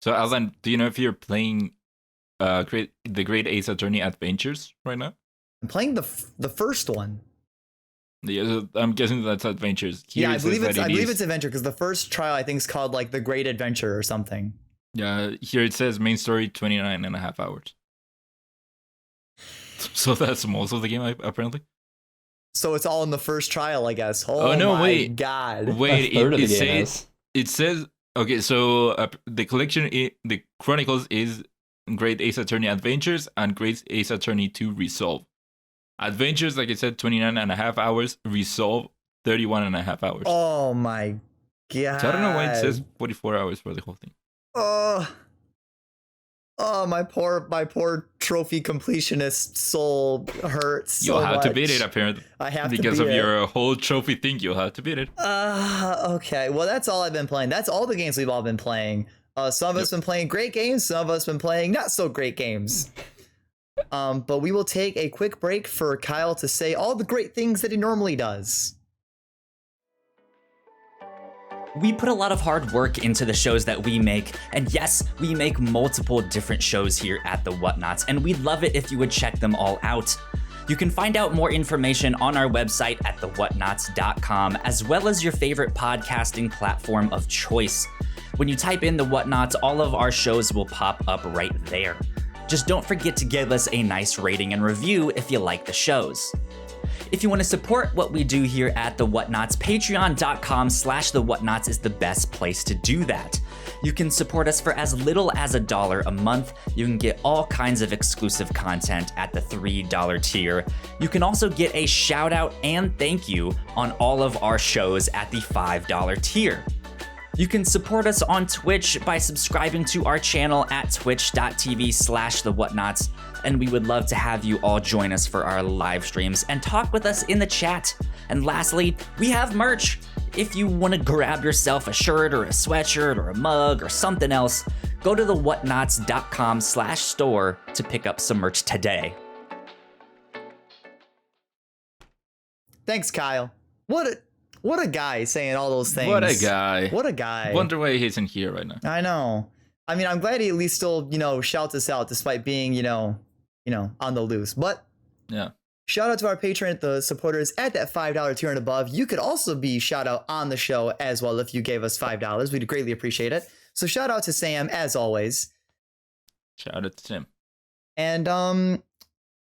So Alan, do you know if you're playing the Great Ace Attorney Adventures right now? I'm playing the first one. Yeah, I'm guessing that's Adventures. Here I believe it's Adventure, because the first trial I think is called like The Great Adventure or something. Yeah, here it says main story 29 and a half hours. So that's most of the game, apparently. So it's all in the first trial, I guess. Oh no, my wait. God. Wait, it says okay, so the collection, the Chronicles is Great Ace Attorney Adventures and Great Ace Attorney 2 Resolve. Adventures, like I said, 29 and a half hours. Resolve, 31 and a half hours. Oh my god. So I don't know why it says 44 hours for the whole thing. Oh, my poor trophy completionist soul hurts so You'll have much. to beat it, apparently. I have to beat it. Because of your whole trophy thing, you'll have to beat it. Okay. Well, that's all I've been playing. That's all the games we've all been playing. Some of us been playing great games. Some of us been playing not so great games. But we will take a quick break for Kyle to say all the great things that he normally does. We put a lot of hard work into the shows that we make, and yes, we make multiple different shows here at the Whatnauts, and we'd love it if you would check them all out. You can find out more information on our website at thewhatnauts.com, as well as your favorite podcasting platform of choice. When you type in the Whatnauts, all of our shows will pop up right there. Just don't forget to give us a nice rating and review if you like the shows. If you want to support what we do here at The Whatnauts, patreon.com/thewhatnauts is the best place to do that. You can support us for as little as $1 a month. You can get all kinds of exclusive content at the $3 tier. You can also get a shout out and thank you on all of our shows at the $5 tier. You can support us on Twitch by subscribing to our channel at twitch.tv/thewhatnauts, and we would love to have you all join us for our live streams and talk with us in the chat. And lastly, we have merch. If you want to grab yourself a shirt or a sweatshirt or a mug or something else, go to thewhatnauts.com/store to pick up some merch today. Thanks, Kyle. What a guy saying all those things. What a guy. What a guy. Wonder why he isn't here right now. I know. I mean, I'm glad he at least still, shouts us out despite being, on the loose. But yeah, Shout out to our patron, the supporters at that $5 tier and above. You could also be shout out on the show as well if you gave us $5. We'd greatly appreciate it. So shout out to Sam as always. Shout out to Tim. And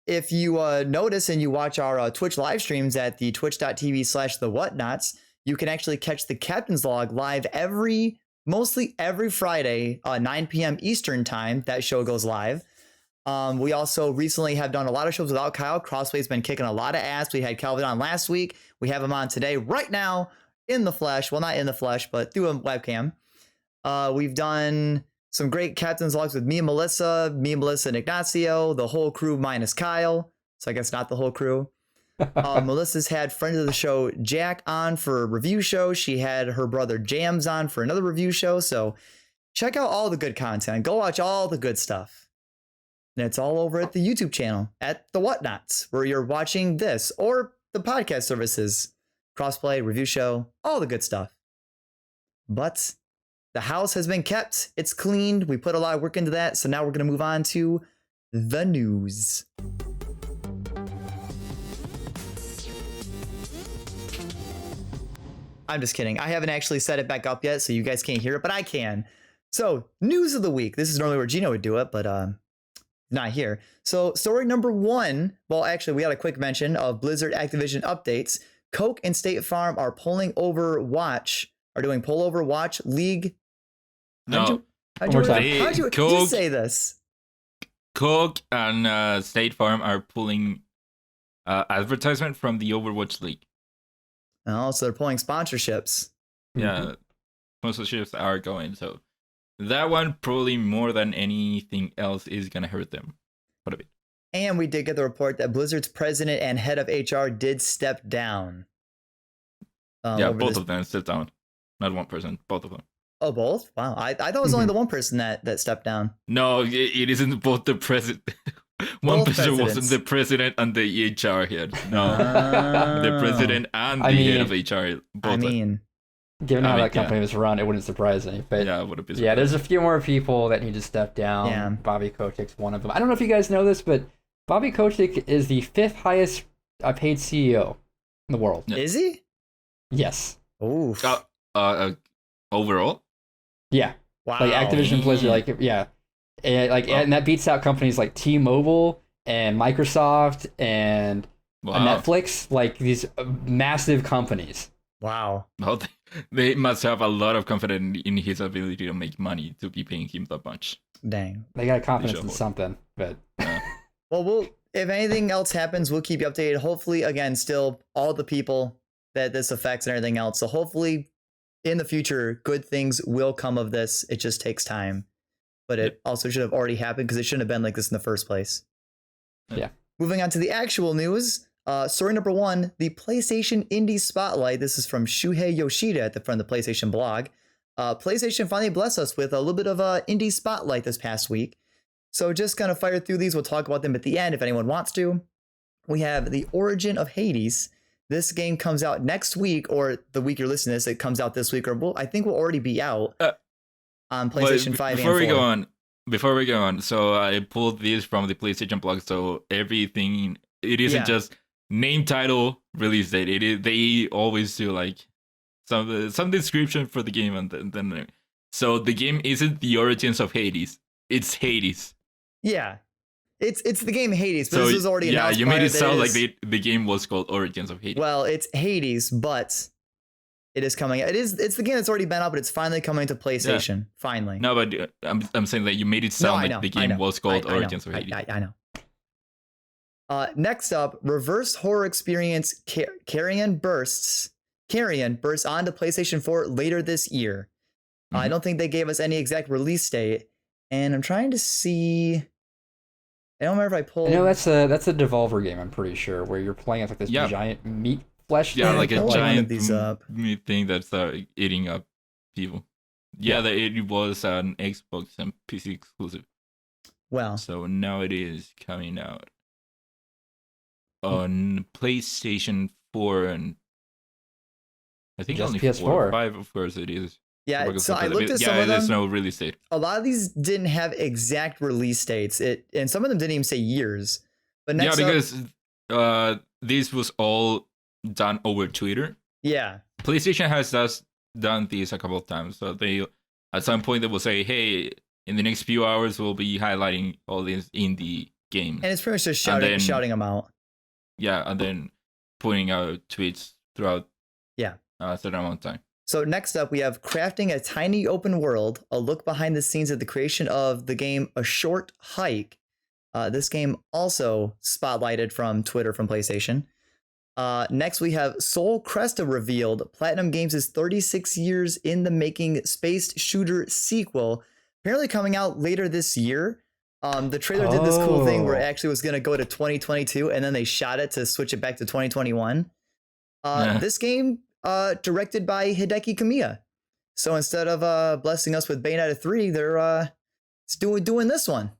if you notice and you watch our Twitch live streams at the twitch.tv/the Whatnauts, you can actually catch the Captain's Log live mostly every Friday, 9 p.m. Eastern time. That show goes live. We also recently have done a lot of shows without Kyle. Crossplay's been kicking a lot of ass. We had Calvin on last week. We have him on today, right now, in the flesh. Well, not in the flesh, but through a webcam. We've done some great Captain's Logs with me and Melissa and Ignacio, the whole crew minus Kyle. So I guess not the whole crew. Melissa's had friend of the show Jack on for a review show. She had her brother Jams on for another review show. So check out all the good content. Go watch all the good stuff. And it's all over at the YouTube channel at the Whatnauts, where you're watching this or the podcast services, Crossplay, review show, all the good stuff. But the house has been kept. It's cleaned. We put a lot of work into that. So now we're going to move on to the news. I'm just kidding. I haven't actually set it back up yet, so you guys can't hear it, but I can. So, news of the week. This is normally where Gino would do it, but not here. So, story number 1. Well, actually, we had a quick mention of Blizzard Activision updates. Coke and State Farm are doing pullover watch league. No. How'd you say this? Coke and State Farm are pulling advertisement from the Overwatch League. Oh, so they're pulling sponsorships. Yeah, sponsorships are going. So that one probably more than anything else is gonna hurt them quite a bit. And we did get the report that Blizzard's president and head of HR did step down. Yeah, both of them stepped down. Not one person, both of them. Oh, both? Wow, I thought it was only the one person that stepped down. No, it isn't both the president. One Both person presidents. wasn't the president and the HR head. No, the president and the head of HR. Both. Given how that company was run, it wouldn't surprise me. But yeah, it would have been. Yeah, there's a few more people that need to step down. Yeah. Bobby Kotick's one of them. I don't know if you guys know this, but Bobby Kotick is the 5th highest paid CEO in the world. Yeah. Is he? Yes. Oof. Overall. Yeah. Wow. Like Activision Blizzard, yeah. And that beats out companies like T-Mobile and Microsoft and Netflix, like these massive companies. Wow. Well, they must have a lot of confidence in his ability to make money to be paying him that much. Dang. They got confidence in something, but. Well, if anything else happens, we'll keep you updated. Hopefully, again, still all the people that this affects and everything else. So hopefully, in the future, good things will come of this. It just takes time. But it also should have already happened because it shouldn't have been like this in the first place. Yeah. Moving on to the actual news. Story number 1, the PlayStation Indie Spotlight. This is from Shuhei Yoshida at the front of the PlayStation blog. PlayStation finally blessed us with a little bit of a Indie Spotlight this past week. So just kind of fire through these. We'll talk about them at the end if anyone wants to. We have The Origin of Hades. This game comes out next week, or the week you're listening to this, it comes out this week, or I think we'll already be out. On PlayStation 5 and 4. Before we go on, so I pulled this from the PlayStation blog, so everything, it isn't just name, title, release date. They always do like some description for the game, and then so the game isn't The Origins of Hades, it's Hades. Yeah, it's the game Hades, but so, this was already announced. Yeah, you made it sound like the game was called Origins of Hades. Well, it's Hades, but it is coming. It's the game that's already been out, but it's finally coming to PlayStation. Yeah. Finally. No, but I'm saying that you made it sound like the game was called Origins of Hades. I know. Next up, Reverse Horror Experience Carrion bursts onto PlayStation 4 later this year. I don't think they gave us any exact release date, and I'm trying to see. I don't remember if I pulled. No, that's a Devolver game. I'm pretty sure where you're playing as like this giant meat flesh. Yeah, thing. like a giant meat thing that's eating up people. Yeah, it was an Xbox and PC exclusive. Well, so now it is coming out on PlayStation 4 and I think just only PS4. 4 or 5, of course it is. Yeah, so I looked at some of them. There's no release date. A lot of these didn't have exact release dates. And some of them didn't even say years. But next because this was all done over Twitter. Yeah. PlayStation has done this a couple of times. So they, at some point, they will say, "Hey, in the next few hours, we'll be highlighting all these indie games." And it's pretty much just And then- shouting them out. Yeah, and then putting out tweets throughout. Yeah. A certain amount of time. So next up, we have Crafting a Tiny Open World, a look behind the scenes of the creation of the game A Short Hike. This game also spotlighted from Twitter from PlayStation. Next, we have Soul Cresta revealed, Platinum Games' 36 years in the making space shooter sequel, apparently coming out later this year. The trailer did this cool thing where it actually was going to go to 2022, and then they shot it to switch it back to 2021. This game, directed by Hideki Kamiya. So instead of blessing us with Bayonetta 3, they're doing this one.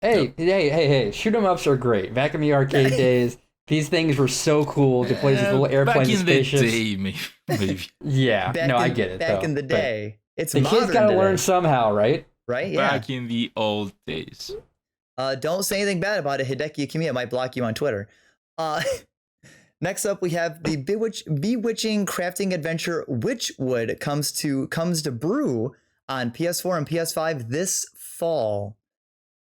Hey! Shoot 'em ups are great. Back in the arcade days, these things were so cool to play these little airplanes and spaceships. Back in the day, maybe. Yeah, I get it. Back though, in the day, it's the modern kids gotta today, learn somehow, right? right? Yeah. Back in the old days. Don't say anything bad about it. Hideki Kamiya might block you on Twitter. Next up, we have the bewitching crafting adventure Witchwood comes to brew on PS4 and PS5 this fall.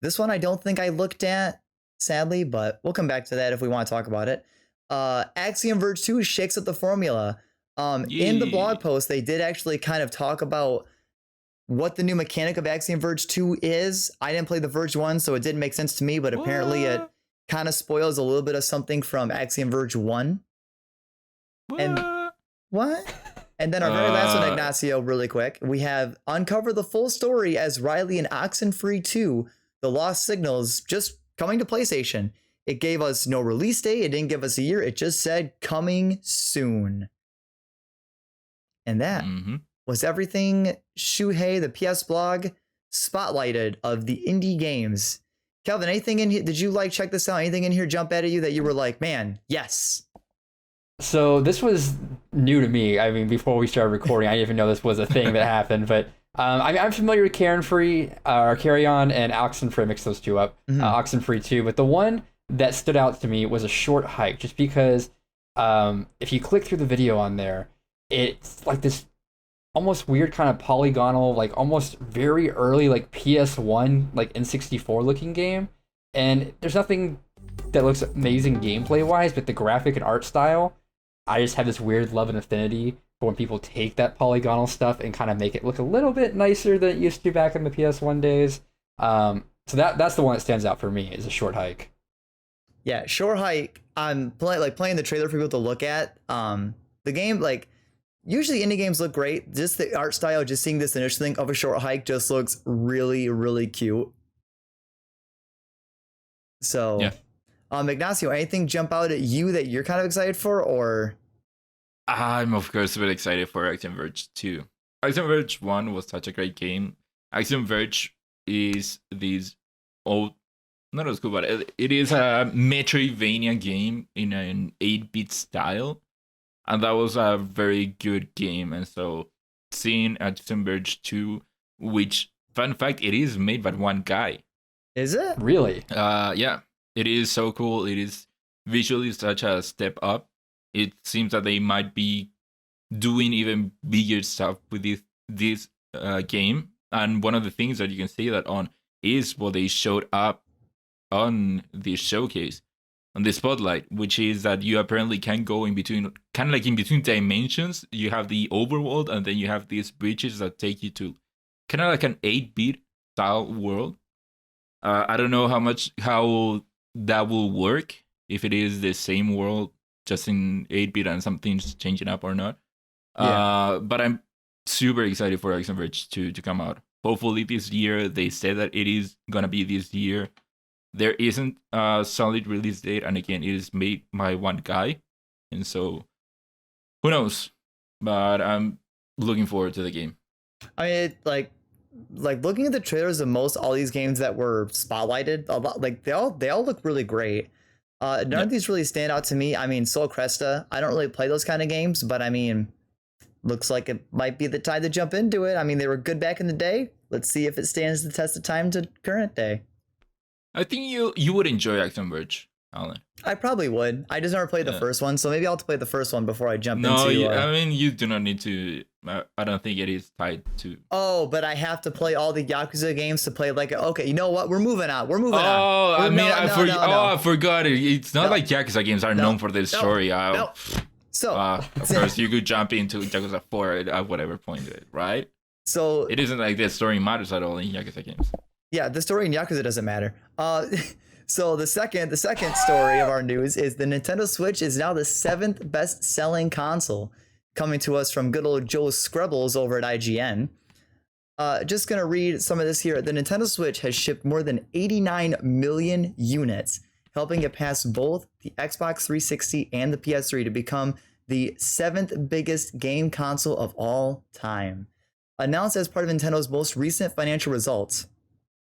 This one I don't think I looked at, sadly, but we'll come back to that if we want to talk about it. Axiom Verge 2 shakes up the formula. In the blog post, they did actually kind of talk about what the new mechanic of Axiom Verge 2 is. I didn't play the Verge 1, so it didn't make sense to me, but apparently it kind of spoils a little bit of something from Axiom Verge 1. And what? And then our very last one, Ignacio, really quick. We have Uncover the Full Story as Riley and Oxenfree 2, The Lost Signals, just coming to PlayStation. It gave us no release date. It didn't give us a year. It just said coming soon. And that was everything Shuhei, the PS blog, spotlighted of the indie games. Kelvin, anything in here? Did you check this out? Anything in here jump out at you that you were like, man, yes? So this was new to me. I mean, before we started recording, I didn't even know this was a thing that happened. But I'm familiar with Carry On and Oxenfree. Mix those two up. Oxenfree 2. But the one that stood out to me was A Short Hike, just because if you click through the video on there, it's like this almost weird kind of polygonal, like almost very early like PS1, like N64 looking game. And there's nothing that looks amazing gameplay wise, but the graphic and art style, I just have this weird love and affinity for when people take that polygonal stuff and kind of make it look a little bit nicer than it used to back in the PS1 days. So that's the one that stands out for me, is A Short Hike. Yeah, Short Hike. I'm playing the trailer for people to look at. The game, usually indie games look great. Just the art style, just seeing this initial thing of A Short Hike just looks really, really cute. So, yeah. Ignacio, anything jump out at you that you're kind of excited for, or? I'm of course a bit excited for Axiom Verge 2. Axiom Verge 1 was such a great game. Axiom Verge is this old, not as cool, but it is a Metroidvania game in an 8-bit style. And that was a very good game. And so seeing Axiom Verge 2, which, fun fact, it is made by one guy. Is it? Really? Yeah. It is so cool. It is visually such a step up. It seems that they might be doing even bigger stuff with this game. And one of the things that you can see that on is what they showed up on this showcase, on the spotlight, which is that you apparently can go in between, kind of like in between dimensions. You have the overworld, and then you have these bridges that take you to kind of like an 8-bit style world. I don't know how that will work, if it is the same world just in 8-bit and something's changing up or not. Yeah. But I'm super excited for Axiom Verge to come out. Hopefully this year. They said that it is gonna be this year. There isn't a solid release date, and again, it is made by one guy, and so who knows? But I'm looking forward to the game. I mean, like looking at the trailers of all these games that were spotlighted, a lot, they all look really great. None of these really stand out to me. I mean, Soul Cresta, I don't really play those kind of games, but I mean, looks like it might be the time to jump into it. I mean, they were good back in the day. Let's see if it stands the test of time to current day. I think you would enjoy Axiom Verge. Alan? I probably would. I just never played the first one, so maybe I'll have to play the first one before I jump No, into. I mean, you do not need to. I don't think it is tied to. Oh, but I have to play all the Yakuza games to play like. Okay, you know what? We're moving on. We're moving on. Oh, I mean, I no. forgot it. It's not like Yakuza games are known for this story. No. So, of course, you could jump into Yakuza 4 at whatever point, right? So it isn't like the story matters at all in Yakuza games. Yeah, the story in Yakuza doesn't matter. So the second story of our news is the Nintendo Switch is now the 7th best-selling console, coming to us from good old Joe Scrubbles over at IGN. Just gonna read some of this here. The Nintendo Switch has shipped more than 89 million units, helping it pass both the Xbox 360 and the PS3 to become the 7th biggest game console of all time. Announced as part of Nintendo's most recent financial results,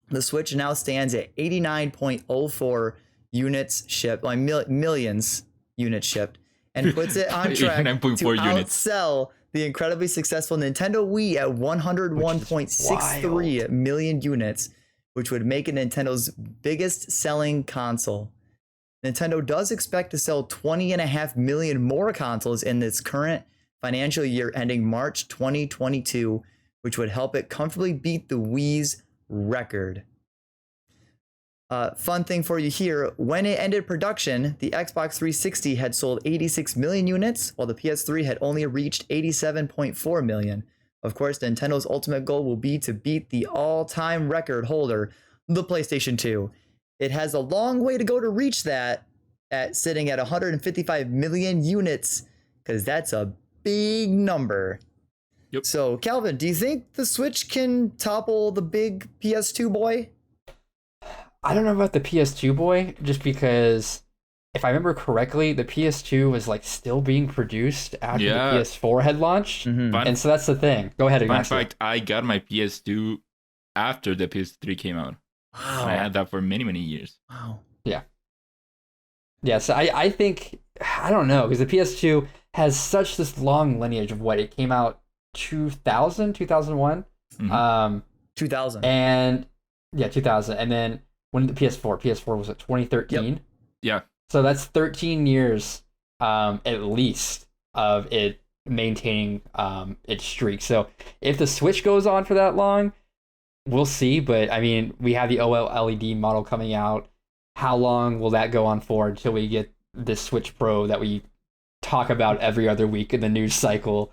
the Switch now stands at 89.04 units shipped, millions units shipped, and puts it on track to outsell the incredibly successful Nintendo Wii at 101.63 million units, which would make it Nintendo's biggest selling console. Nintendo does expect to sell 20.5 million more consoles in its current financial year ending March 2022, which would help it comfortably beat the Wii's record. Fun thing for you here, when it ended production, the Xbox 360 had sold 86 million units, while the PS3 had only reached 87.4 million. Of course, Nintendo's ultimate goal will be to beat the all-time record holder, the PlayStation 2. It has a long way to go to reach that, at sitting at 155 million units, because that's a big number. Yep. So, Calvin, do you think the Switch can topple the big PS2 boy? I don't know about the PS2 boy, just because if I remember correctly, the PS2 was like still being produced after the PS4 had launched. Mm-hmm. And so that's the thing. Go ahead, Ignacio. In fact, I got my PS2 after the PS3 came out. Wow. And I had that for many, many years. Wow. Yeah. Yeah, so I think, I don't know, because the PS2 has such this long lineage of what it came out 2000, 2001. Mm-hmm. 2000. And yeah, 2000. And then when the PS4 was at 2013. Yep. Yeah. So that's 13 years at least of it maintaining its streak. So if the Switch goes on for that long, we'll see. But I mean, we have the OLED model coming out. How long will that go on for until we get this Switch Pro that we talk about every other week in the news cycle?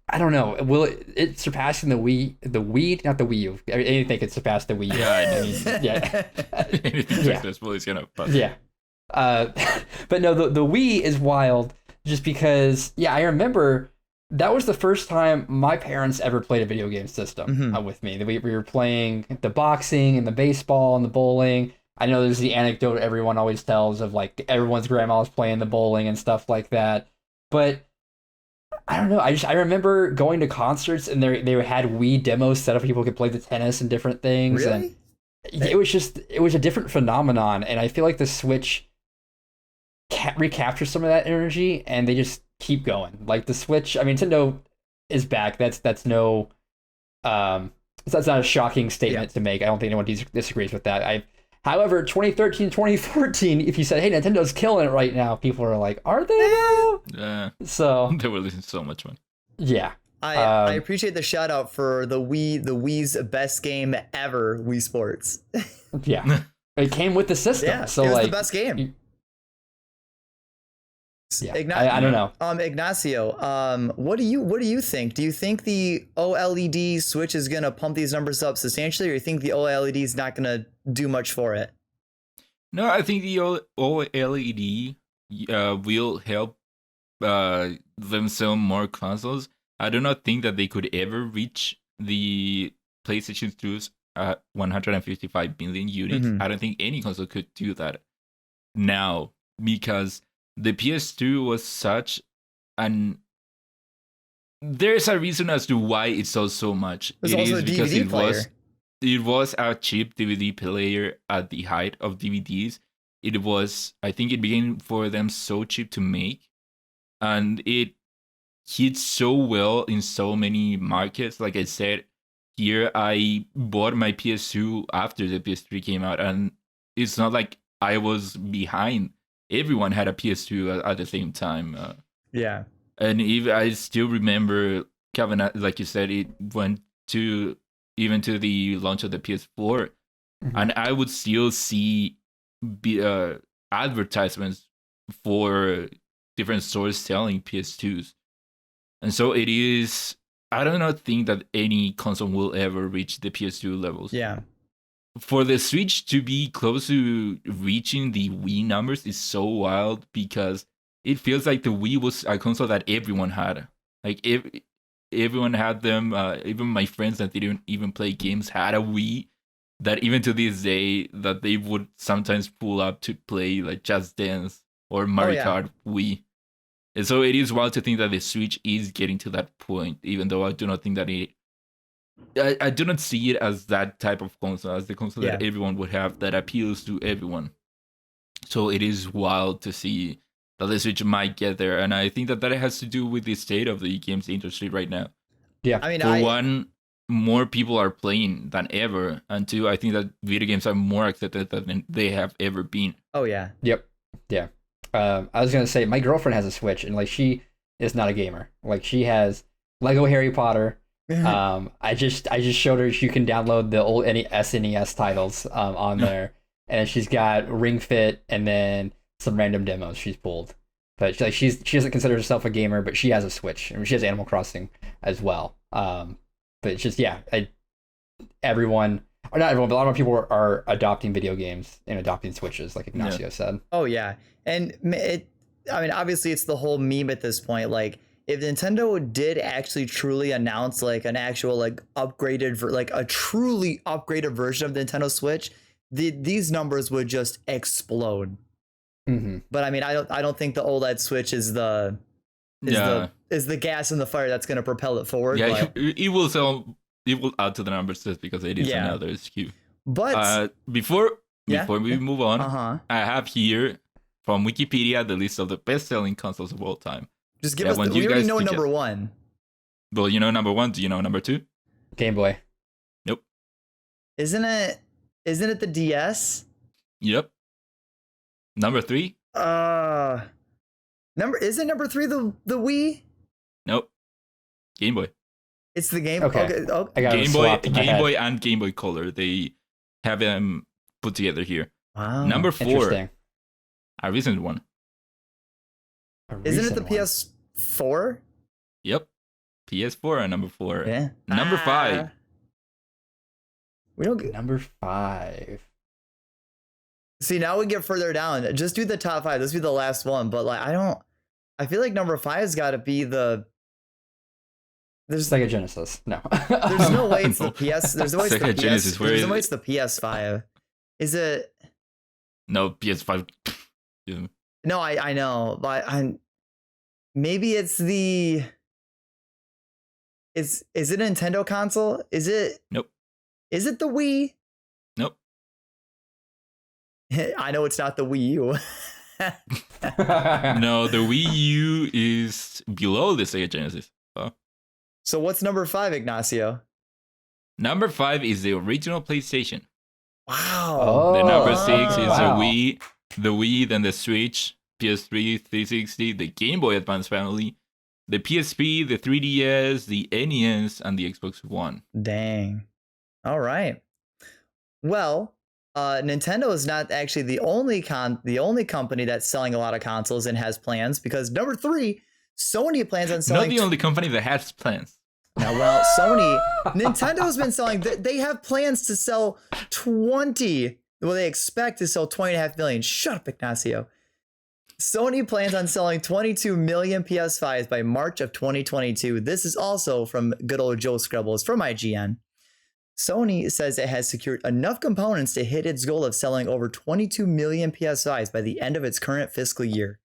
I don't know. Will it surpassing the Wii? The Wii, not the Wii U. Anything could surpass the Wii U. Yeah, I mean, yeah. Anything successful is gonna bust. Yeah. But no, the Wii is wild just because, yeah, I remember that was the first time my parents ever played a video game system with me. We were playing the boxing and the baseball and the bowling. I know there's the anecdote everyone always tells of like everyone's grandma was playing the bowling and stuff like that. But I don't know. I remember going to concerts and they had Wii demos set up. People could play the tennis and different things. Really? And it was a different phenomenon. And I feel like the Switch recaptures some of that energy and they just keep going. Like the Switch, I mean, Nintendo is back. That's no, that's not a shocking statement to make. I don't think anyone disagrees with that. However, 2013, 2014, if you said, hey, Nintendo's killing it right now, people are like, are they? So they were losing so much money. Yeah. I appreciate the shout out for the Wii's best game ever, Wii Sports. Yeah. It came with the system. Yeah, so it was like the best game. Yeah, I don't know. Ignacio, what do you think? Do you think the OLED Switch is gonna pump these numbers up substantially, or you think the OLED is not gonna do much for it? No, I think the OLED will help them sell more consoles. I do not think that they could ever reach the PlayStation 2's 155 million units. I don't think any console could do that now because the PS2 was such an... There's a reason as to why it sells so much. It is because it was a cheap DVD player at the height of DVDs. It was, I think it became for them so cheap to make. And it hit so well in so many markets. Like I said, here I bought my PS2 after the PS3 came out. And it's not like I was behind. Everyone had a PS2 at the same time. Yeah. And even I still remember, Kevin, like you said, it went to even to the launch of the PS4, and I would still see advertisements for different stores selling PS2s. And so it is, I do not think that any console will ever reach the PS2 levels. Yeah. For the Switch to be close to reaching the Wii numbers is so wild, because it feels like the Wii was a console that everyone had. Like, everyone had them. Even my friends that didn't even play games had a Wii, that even to this day that they would sometimes pull up to play like Just Dance or Mario Kart Wii. And so it is wild to think that the Switch is getting to that point, even though I do not think that I do not see it as that type of console, as the console that everyone would have, that appeals to everyone. So it is wild to see that the Switch might get there, and I think that has to do with the state of the games industry right now. Yeah, I mean, for one, more people are playing than ever, and two, I think that video games are more accepted than they have ever been. Oh yeah. Yep. Yeah. I was gonna say, my girlfriend has a Switch, and like, she is not a gamer. Like, she has Lego Harry Potter. I just showed her you can download the old SNES titles on there, and she's got Ring Fit and then some random demos she's pulled. But she doesn't consider herself a gamer, but she has a Switch. I mean, she has Animal Crossing as well. But it's just, everyone, or not everyone, but a lot of people are adopting video games and adopting Switches, like Ignacio said. Oh yeah, and obviously it's the whole meme at this point. Like, if Nintendo did actually truly announce like an actual like upgraded a truly upgraded version of the Nintendo Switch, these numbers would just explode. But I mean, I don't think the OLED Switch is the gas in the fire that's going to propel it forward. Yeah, it will add to the numbers just because it is another SKU. But before we move on, I have here from Wikipedia the list of the best-selling consoles of all time. Just give us. We already know number one. Well, you know number one. Do you know number two? Game Boy. Nope. Isn't it the DS? Yep. Number three? Isn't number three the Wii? Nope. Game Boy. It's the Game. Okay. Oh. Game Boy and Game Boy Color. They have them put together here. Wow. Number four. A recent one. Isn't it the PS4? Yep. PS4 and number four. Yeah. Number five. We don't get number 5. See, now we get further down. Just do the top 5. This will be the last one. But like, I feel like number 5's got to be the. There's Sega Genesis. No. There's no way it's the PS. There's no way it's the Sega Genesis. There's no way it's the PS5. Is it? No, PS5. No, I know, but maybe it's the. Is it a Nintendo console? Is it? Nope. Is it the Wii? Nope. I know it's not the Wii U. No, the Wii U is below the Sega Genesis. Oh. So what's number 5, Ignacio? Number 5 is the original PlayStation. Wow. Oh, the number 6 is the Wii, then the Switch, PS3, 360, the Game Boy Advance family, the PSP, the 3DS, the NES, and the Xbox One. Dang. All right. Well, Nintendo is not actually the only company that's selling a lot of consoles and has plans, because number 3, Sony plans on selling. Not the only company that has plans. Now, well, Nintendo's been selling. They have plans to sell 20. Well, they expect to sell 20.5 million. Shut up, Ignacio. Sony plans on selling 22 million PS5s by March of 2022. This is also from good old Joe Scrubbles from IGN. Sony says it has secured enough components to hit its goal of selling over 22 million PS5s by the end of its current fiscal year,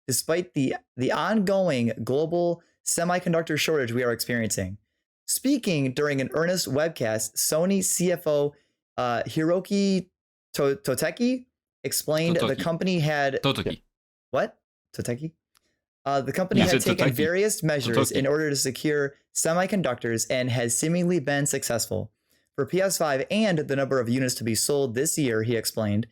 despite the ongoing global semiconductor shortage we are experiencing. Speaking during an earnest webcast, Sony CFO Hiroki Toteki explained the company had... Toteki. What? Toteki? The company had taken various measures in order to secure semiconductors and has seemingly been successful. For PS5 and the number of units to be sold this year, he explained,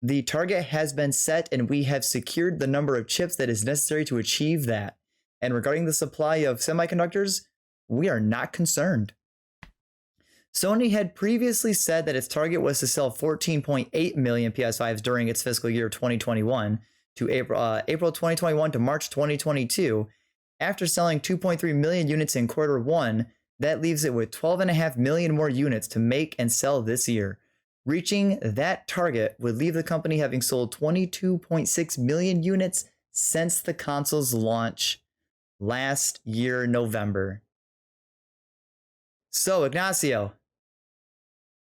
The target has been set and we have secured the number of chips that is necessary to achieve that. And regarding the supply of semiconductors, we are not concerned. Sony had previously said that its target was to sell 14.8 million PS5s during its fiscal year 2021 to April 2021 to March 2022. After selling 2.3 million units in quarter one, that leaves it with 12.5 million more units to make and sell this year. Reaching that target would leave the company having sold 22.6 million units since the console's launch last year, November. So, Ignacio,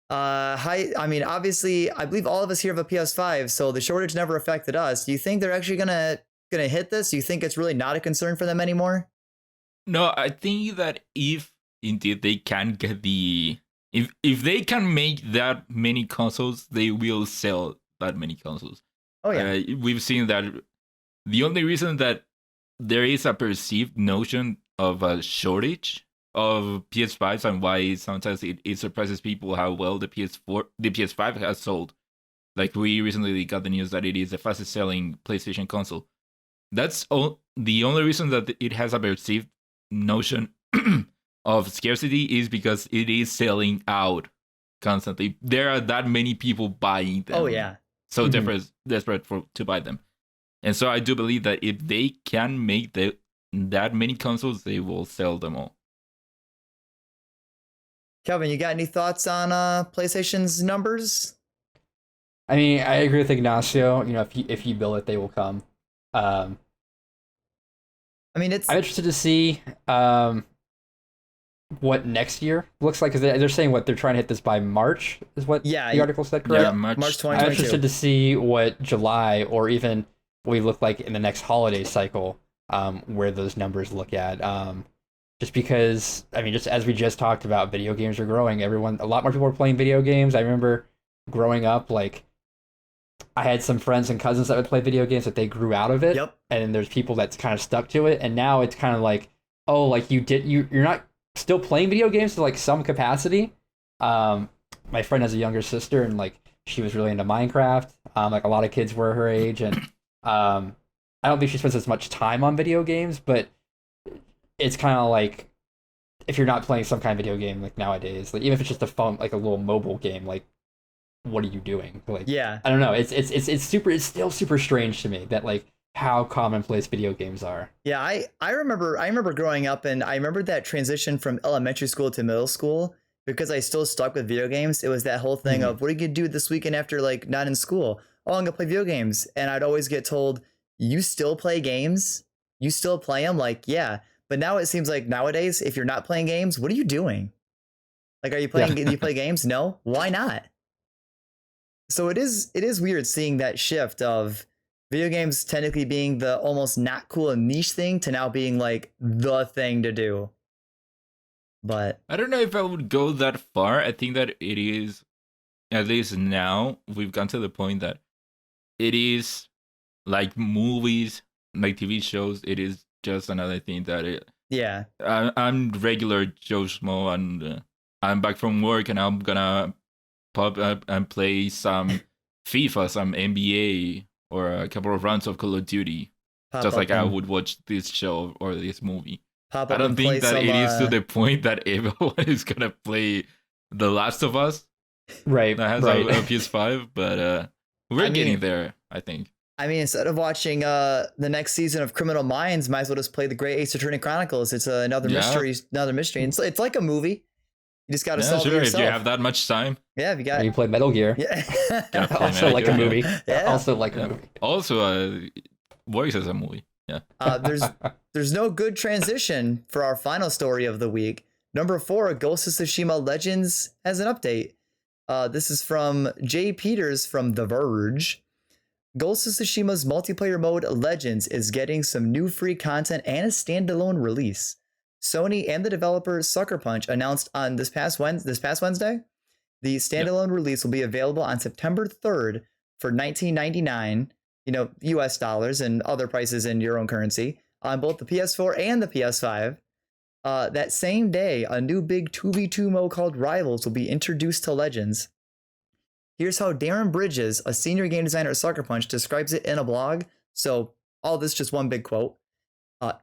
obviously, I believe all of us here have a PS5, so the shortage never affected us. Do you think they're actually gonna hit this? Do you think it's really not a concern for them anymore? No, I think that if indeed they can get if they can make that many consoles, they will sell that many consoles. Oh yeah, we've seen that the only reason that there is a perceived notion of a shortage of PS5s and why sometimes it surprises people how well the PS5 has sold. Like we recently got the news that it is the fastest selling PlayStation console. That's the only reason that it has a perceived notion of scarcity is because it is selling out constantly. There are that many people buying them. Oh yeah, so desperate to buy them. And so I do believe that if they can make that many consoles, they will sell them all. Kelvin, you got any thoughts on PlayStation's numbers? I mean, I agree with Ignacio. You know, if you build it, they will come. I mean, I'm interested to see what next year looks like, because they're saying they're trying to hit this by March is what the article said, correct? Yeah, March 2022. I'm interested to see what July or even what we look like in the next holiday cycle, where those numbers look at. Just because, I mean, just as we just talked about, video games are growing. A lot more people are playing video games. I remember growing up, like, I had some friends and cousins that would play video games, but they grew out of it. Yep. And there's people that's kind of stuck to it. And now it's kind of like, oh, like you're not still playing video games to like some capacity. My friend has a younger sister, and like she was really into Minecraft. Like a lot of kids were her age, and I don't think she spends as much time on video games, but it's kind of like if you're not playing some kind of video game like nowadays, like even if it's just a phone, like a little mobile game, like what are you doing? Like, yeah, I don't know. It's still super strange to me that like how commonplace video games are. Yeah, I remember growing up, and I remember that transition from elementary school to middle school because I still stuck with video games. It was that whole thing of what are you gonna do this weekend after like not in school? Oh, I'm gonna play video games, and I'd always get told, "You still play games? You still play them?" Like, yeah. But now it seems like nowadays, if you're not playing games, what are you doing? Like, are you playing? Do you play games? No. Why not? So it is weird seeing that shift of video games technically being the almost not cool and niche thing to now being like the thing to do. But I don't know if I would go that far. I think that it is, at least now, we've gone to the point that it is like movies, like TV shows. It is just another thing that I'm regular Joe Schmo, and I'm back from work, and I'm gonna pop up and play some FIFA, some NBA, or a couple of rounds of Call of Duty, just like I would watch this show or this movie. I don't think that it is to the point that everyone is gonna play The Last of Us, right? That has a PS5, but we're getting there, I think. I mean, instead of watching the next season of Criminal Minds, might as well just play the Great Ace Attorney Chronicles. It's another mystery. It's like a movie. You just got to solve it yourself. If you have that much time. Yeah, if you got. You play Metal Gear. Yeah. Also like a movie. Yeah. Also like a movie. Also, works as a movie. Yeah. There's no good transition for our final story of the week. Number 4, Ghost of Tsushima Legends has an update. This is from Jay Peters from The Verge. Ghost of Tsushima's multiplayer mode Legends is getting some new free content and a standalone release. Sony and the developer Sucker Punch announced on this past Wednesday, the standalone release will be available on September 3rd for $19.99, US dollars and other prices in your own currency, on both the PS4 and the PS5. That same day, a new big 2v2 mode called Rivals will be introduced to Legends. Here's how Darren Bridges, a senior game designer at Sucker Punch, describes it in a blog. So all this just one big quote.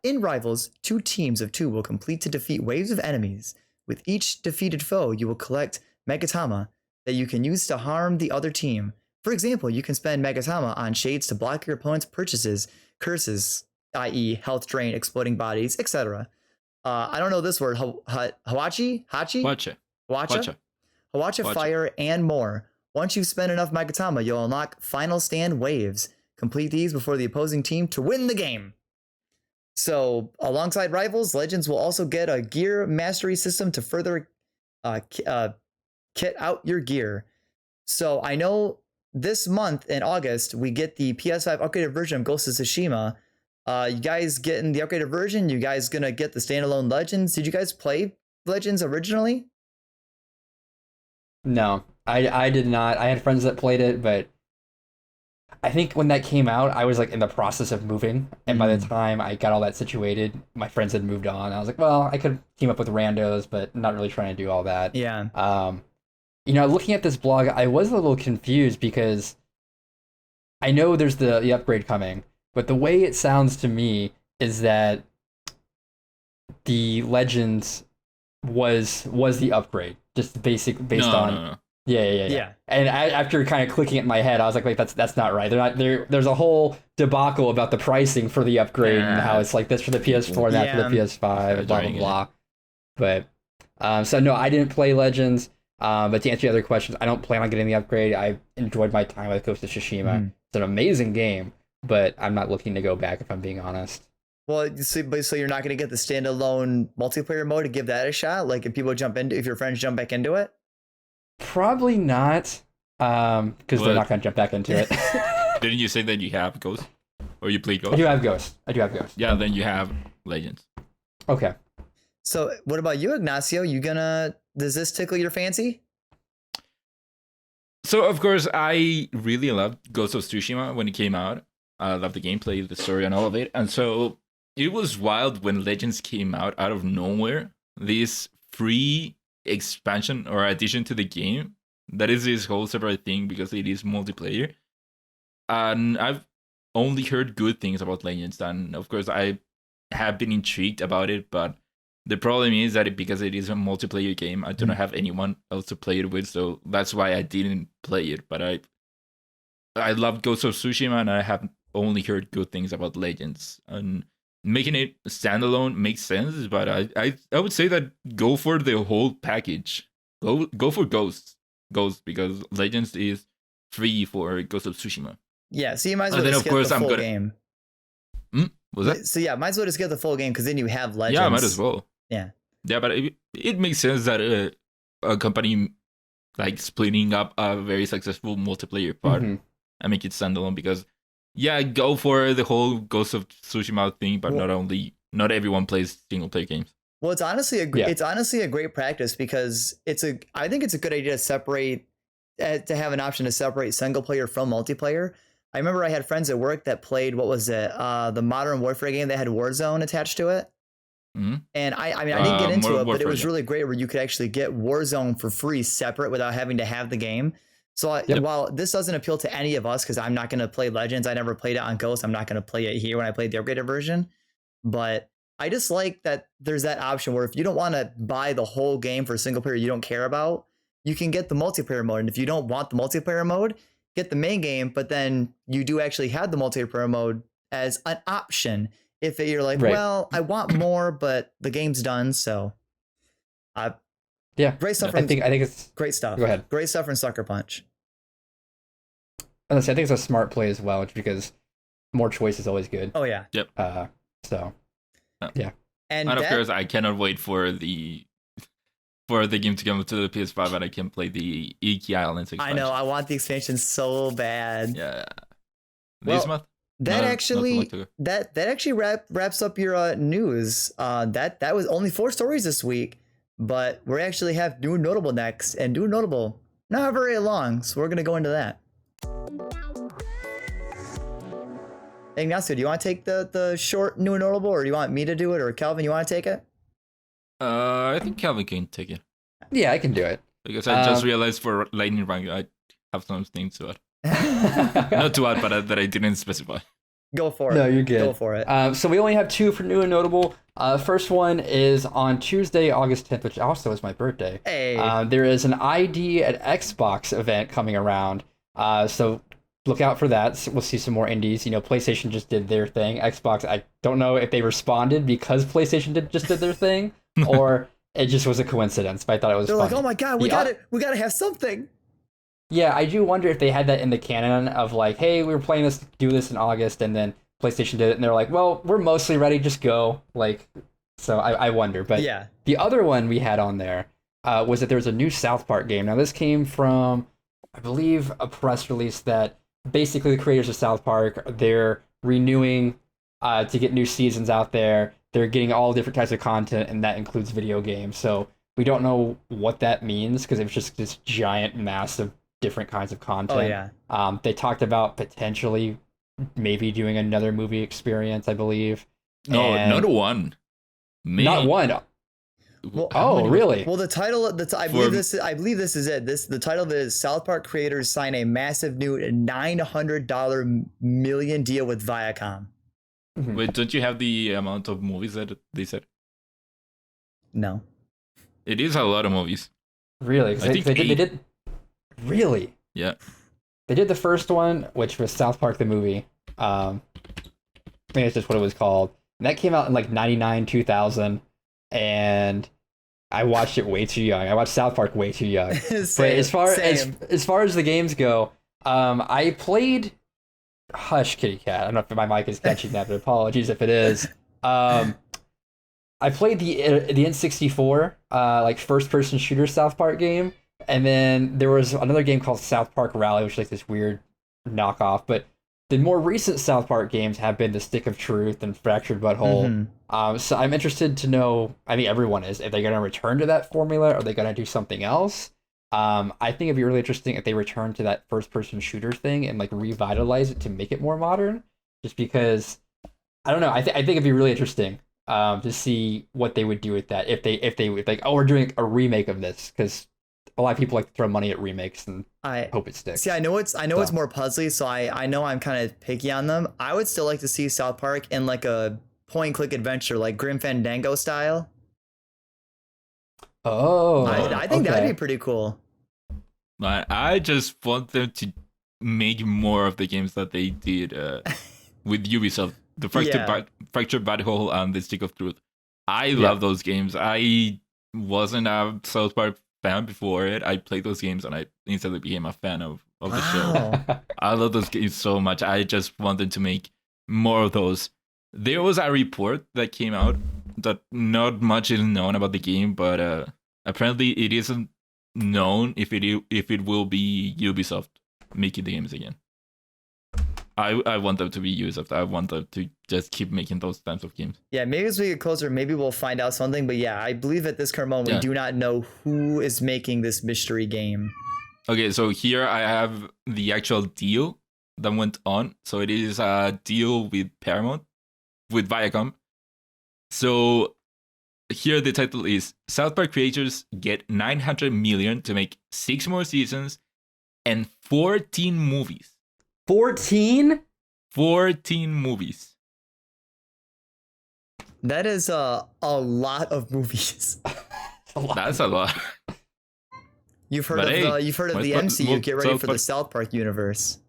In Rivals, 2 teams of 2 will complete to defeat waves of enemies. With each defeated foe, you will collect Megatama that you can use to harm the other team. For example, you can spend Megatama on shades to block your opponent's purchases, curses, i.e. health drain, exploding bodies, etc. I don't know this word. Hawachi? Hachi? Watcha. Hawacha? Hawacha fire and more. Once you've spent enough Megatama, you'll unlock Final Stand waves. Complete these before the opposing team to win the game. So, alongside Rivals, Legends will also get a gear mastery system to further kit out your gear. So, I know this month in August, we get the PS5 upgraded version of Ghost of Tsushima. You guys getting the upgraded version? You guys gonna get the standalone Legends? Did you guys play Legends originally? No, I did not. I had friends that played it, but I think when that came out, I was like in the process of moving, and by the time I got all that situated, my friends had moved on. I was like, well, I could team up with randos, but not really trying to do all that. Yeah. Looking at this blog, I was a little confused because I know there's the upgrade coming, but the way it sounds to me is that the Legends was the upgrade, just based on. No. Yeah. And after kind of clicking it in my head, I was like, wait, that's not right. They're not there. There's a whole debacle about the pricing for the upgrade and how it's like this for the PS4 and that for the PS5, blah blah blah. But so no, I didn't play Legends. But to answer the other questions, I don't plan on getting the upgrade. I enjoyed my time with Ghost of Tsushima. It's an amazing game, but I'm not looking to go back if I'm being honest. Well, so you're not going to get the standalone multiplayer mode to give that a shot? Like if your friends jump back into it? Probably not, because they're not going to jump back into it. Didn't you say that you have Ghost? Or you played Ghost? I do have Ghost. Yeah, then you have Legends. Okay. So what about you, Ignacio? Does this tickle your fancy? So, of course, I really loved Ghost of Tsushima when it came out. I loved the gameplay, the story, and all of it. And so it was wild when Legends came out of nowhere. This free expansion or addition to the game that is this whole separate thing because it is multiplayer. And I've only heard good things about Legends. And, of course, I have been intrigued about it, but the problem is that because it is a multiplayer game, I do not have anyone else to play it with, so that's why I didn't play it. But I love Ghost of Tsushima, and I have only heard good things about Legends. And making it standalone makes sense, but I would say that go for the whole package. Go for Ghost because Legends is free for Ghost of Tsushima. Yeah, so you might as well just get the full game. Was that? So yeah, might as well just get the full game because then you have Legends. Yeah, might as well. Yeah, but it makes sense that a company like splitting up a very successful multiplayer part and make it standalone because go for the whole Ghost of Tsushima thing, but not everyone plays single player games. Well, it's honestly a great practice because I think it's a good idea to separate to have an option to separate single player from multiplayer. I remember I had friends at work that played the Modern Warfare game that had Warzone attached to it. Mm-hmm. And I didn't get into it, but it was Warfare, really great where you could actually get Warzone for free separate without having to have the game. So while this doesn't appeal to any of us because I'm not going to play Legends, I never played it on Ghost. I'm not going to play it here when I played the upgraded version. But I just like that there's that option where if you don't want to buy the whole game for a single player you don't care about, you can get the multiplayer mode. And if you don't want the multiplayer mode, get the main game, but then you do actually have the multiplayer mode as an option. If you're like, well, I want more, but the game's done, so great stuff. I think it's great stuff. Go ahead. Great stuff from Sucker Punch. I think it's a smart play as well, because more choice is always good. Oh yeah. Yep. Yeah. And of course, I cannot wait for the game to come to the PS5 and I can play the Iki Islands expansion. I know. I want the expansion so bad. Yeah. This month. That actually wraps up your news. That was only 4 stories this week, but we actually have New Notable next, and New Notable not very long, so we're gonna go into that. Ignacio, do you want to take the short New Notable, or do you want me to do it, or Calvin, you want to take it? I think Calvin can take it. Yeah, I can do it. Because I just realized for Lightning Round, have some things to add. Not to add, but that I didn't specify. Go for it. No, you're good. Go for it. So we only have 2 for new and notable. First one is on Tuesday, August 10th, which also is my birthday. Hey. There is an ID at Xbox event coming around. So look out for that. We'll see some more indies. PlayStation just did their thing. Xbox, I don't know if they responded because PlayStation just did their thing, or it just was a coincidence. But I thought it was. They're funny. like, oh my god, we gotta have something. Yeah, I do wonder if they had that in the canon of like, hey, we were planning to do this in August, and then PlayStation did it, and they're like, well, we're mostly ready, just go. So I wonder. But yeah, the other one we had on there was that there was a new South Park game. Now, this came from, I believe, a press release that basically the creators of South Park, they're renewing to get new seasons out there. They're getting all different types of content, and that includes video games. So we don't know what that means because it was just this giant mass of different kinds of content. Oh, yeah. They talked about potentially maybe doing another movie experience, I believe. No, And not one. Not one. Well, Oh, really? Well, the title, I believe this is it. The title of it is South Park creators sign a massive new $900 million deal with Viacom. Wait, don't you have the amount of movies that they said? No. It is a lot of movies. Really? 'Cause I think they did. Really? Yeah. They did the first one, which was South Park the movie. I think that's just what it was called. And that came out in like 99, 2000. And I watched it way too young. I watched South Park way too young. But as far as the games go, I played Hush Kitty Cat. I don't know if my mic is catching that, but apologies if it is. I played the N64 like first person shooter South Park game, and then there was another game called South Park Rally, which is like this weird knockoff. But the more recent South Park games have been The Stick of Truth and Fractured Butthole. So I'm interested to know, I think everyone is, if they're going to return to that formula, or are they going to do something else? I think it'd be really interesting if they return to that first-person shooter thing and like revitalize it to make it more modern. Just because, I don't know, I think it'd be really interesting to see what they would do with that if they would like, oh, we're doing a remake of this, because a lot of people like to throw money at remakes and I hope it sticks. See, I know it's more puzzly, so I know I'm kind of picky on them. I would still like to see South Park in like a point-and-click adventure, like Grim Fandango style. Oh, I think that'd be pretty cool. I just want them to make more of the games that they did with Ubisoft. The Fractured Butthole and The Stick of Truth. I love those games. I wasn't a South Park fan before it. I played those games and I instantly became a fan of the show. I love those games so much. I just wanted to make more of those. There was a report that came out that not much is known about the game, but apparently it isn't known if it will be Ubisoft making the games again. I want them to be Ubisoft. I want them to just keep making those types of games. Yeah, maybe as we get closer, maybe we'll find out something. But yeah, I believe at this current moment, we do not know who is making this mystery game. Okay, so here I have the actual deal that went on. So it is a deal with Paramount, with Viacom. So here the title is South Park creators get $900 million to make 6 more seasons and 14 movies. 14? 14 movies. That is a lot of movies. That's a lot. You've heard of the MCU. Get ready for the South Park universe.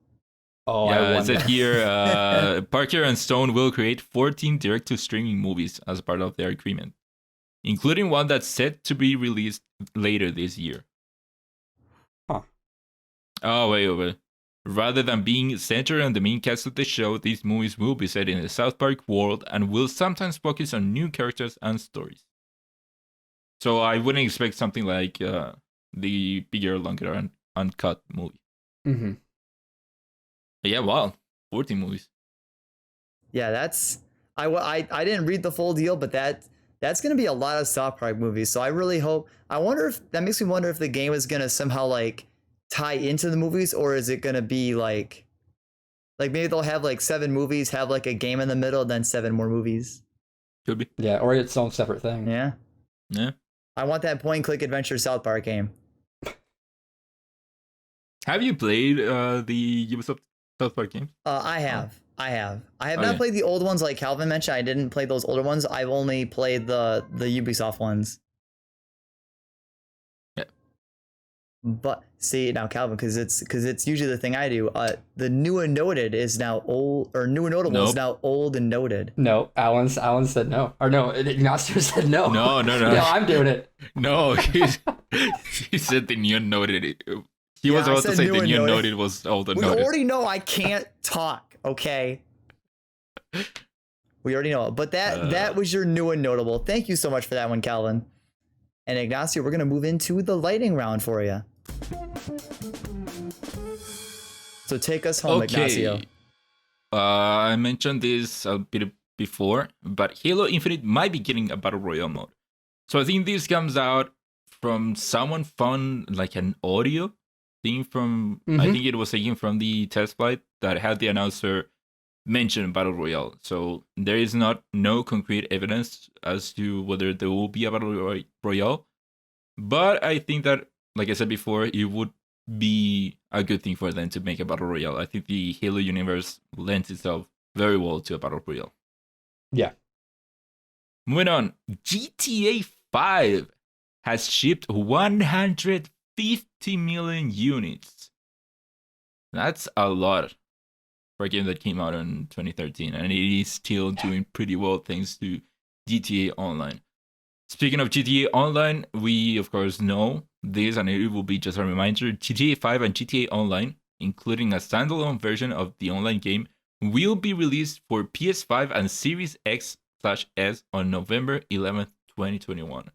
Oh, yeah, it said here, Parker and Stone will create 14 direct-to-streaming movies as part of their agreement, including one that's set to be released later this year. Huh. Oh, wait. Rather than being centered on the main cast of the show, these movies will be set in the South Park world and will sometimes focus on new characters and stories. So I wouldn't expect something like the bigger, longer, and uncut movie. Mm-hmm. Yeah, wow, 14 movies. Yeah, that's I didn't read the full deal, but that's gonna be a lot of South Park movies. So I really hope. I wonder if that makes me wonder if the game is gonna somehow like tie into the movies, or is it gonna be like maybe they'll have like 7 movies, have like a game in the middle, then 7 more movies. Could be. Yeah, or its own separate thing. Yeah. Yeah. I want that point-and-click adventure South Park game. Have you played the Ubisoft South Park games? I have. I have Oh, not yeah. played the old ones like Calvin mentioned. I didn't play those older ones. I've only played the Ubisoft ones. Yeah. But see now, Calvin, because it's usually the thing I do. The new and noted is now old, or new and notable is Nope. now old and noted. No, Alan said no. Or no, Ignacio said no. No. No, I'm doing it. No, he said the new noted. He was Yeah, I about to said say new the and new noted. noted was old and We noted. already know I can't talk. Okay. We already know it. But that was your new and notable. Thank you so much for that one, Calvin. And Ignacio, we're gonna move into the lightning round for you. So take us home, Ignacio. I mentioned this a bit before, but Halo Infinite might be getting a Battle Royale mode. So I think this comes out from someone found like an audio thing from, I think it was taken from the test flight that had the announcer mention Battle Royale. So there is no concrete evidence as to whether there will be a Battle Royale. But I think that, like I said before, it would be a good thing for them to make a Battle Royale. I think the Halo universe lends itself very well to a Battle Royale. Yeah. Moving on, GTA 5 has shipped 150 million units. That's a lot for a game that came out in 2013, and it is still doing pretty well thanks to GTA Online. Speaking of GTA Online, we of course know this, and it will be just a reminder, GTA 5 and GTA Online, including a standalone version of the online game, will be released for PS5 and Series X/S on November 11th, 2021.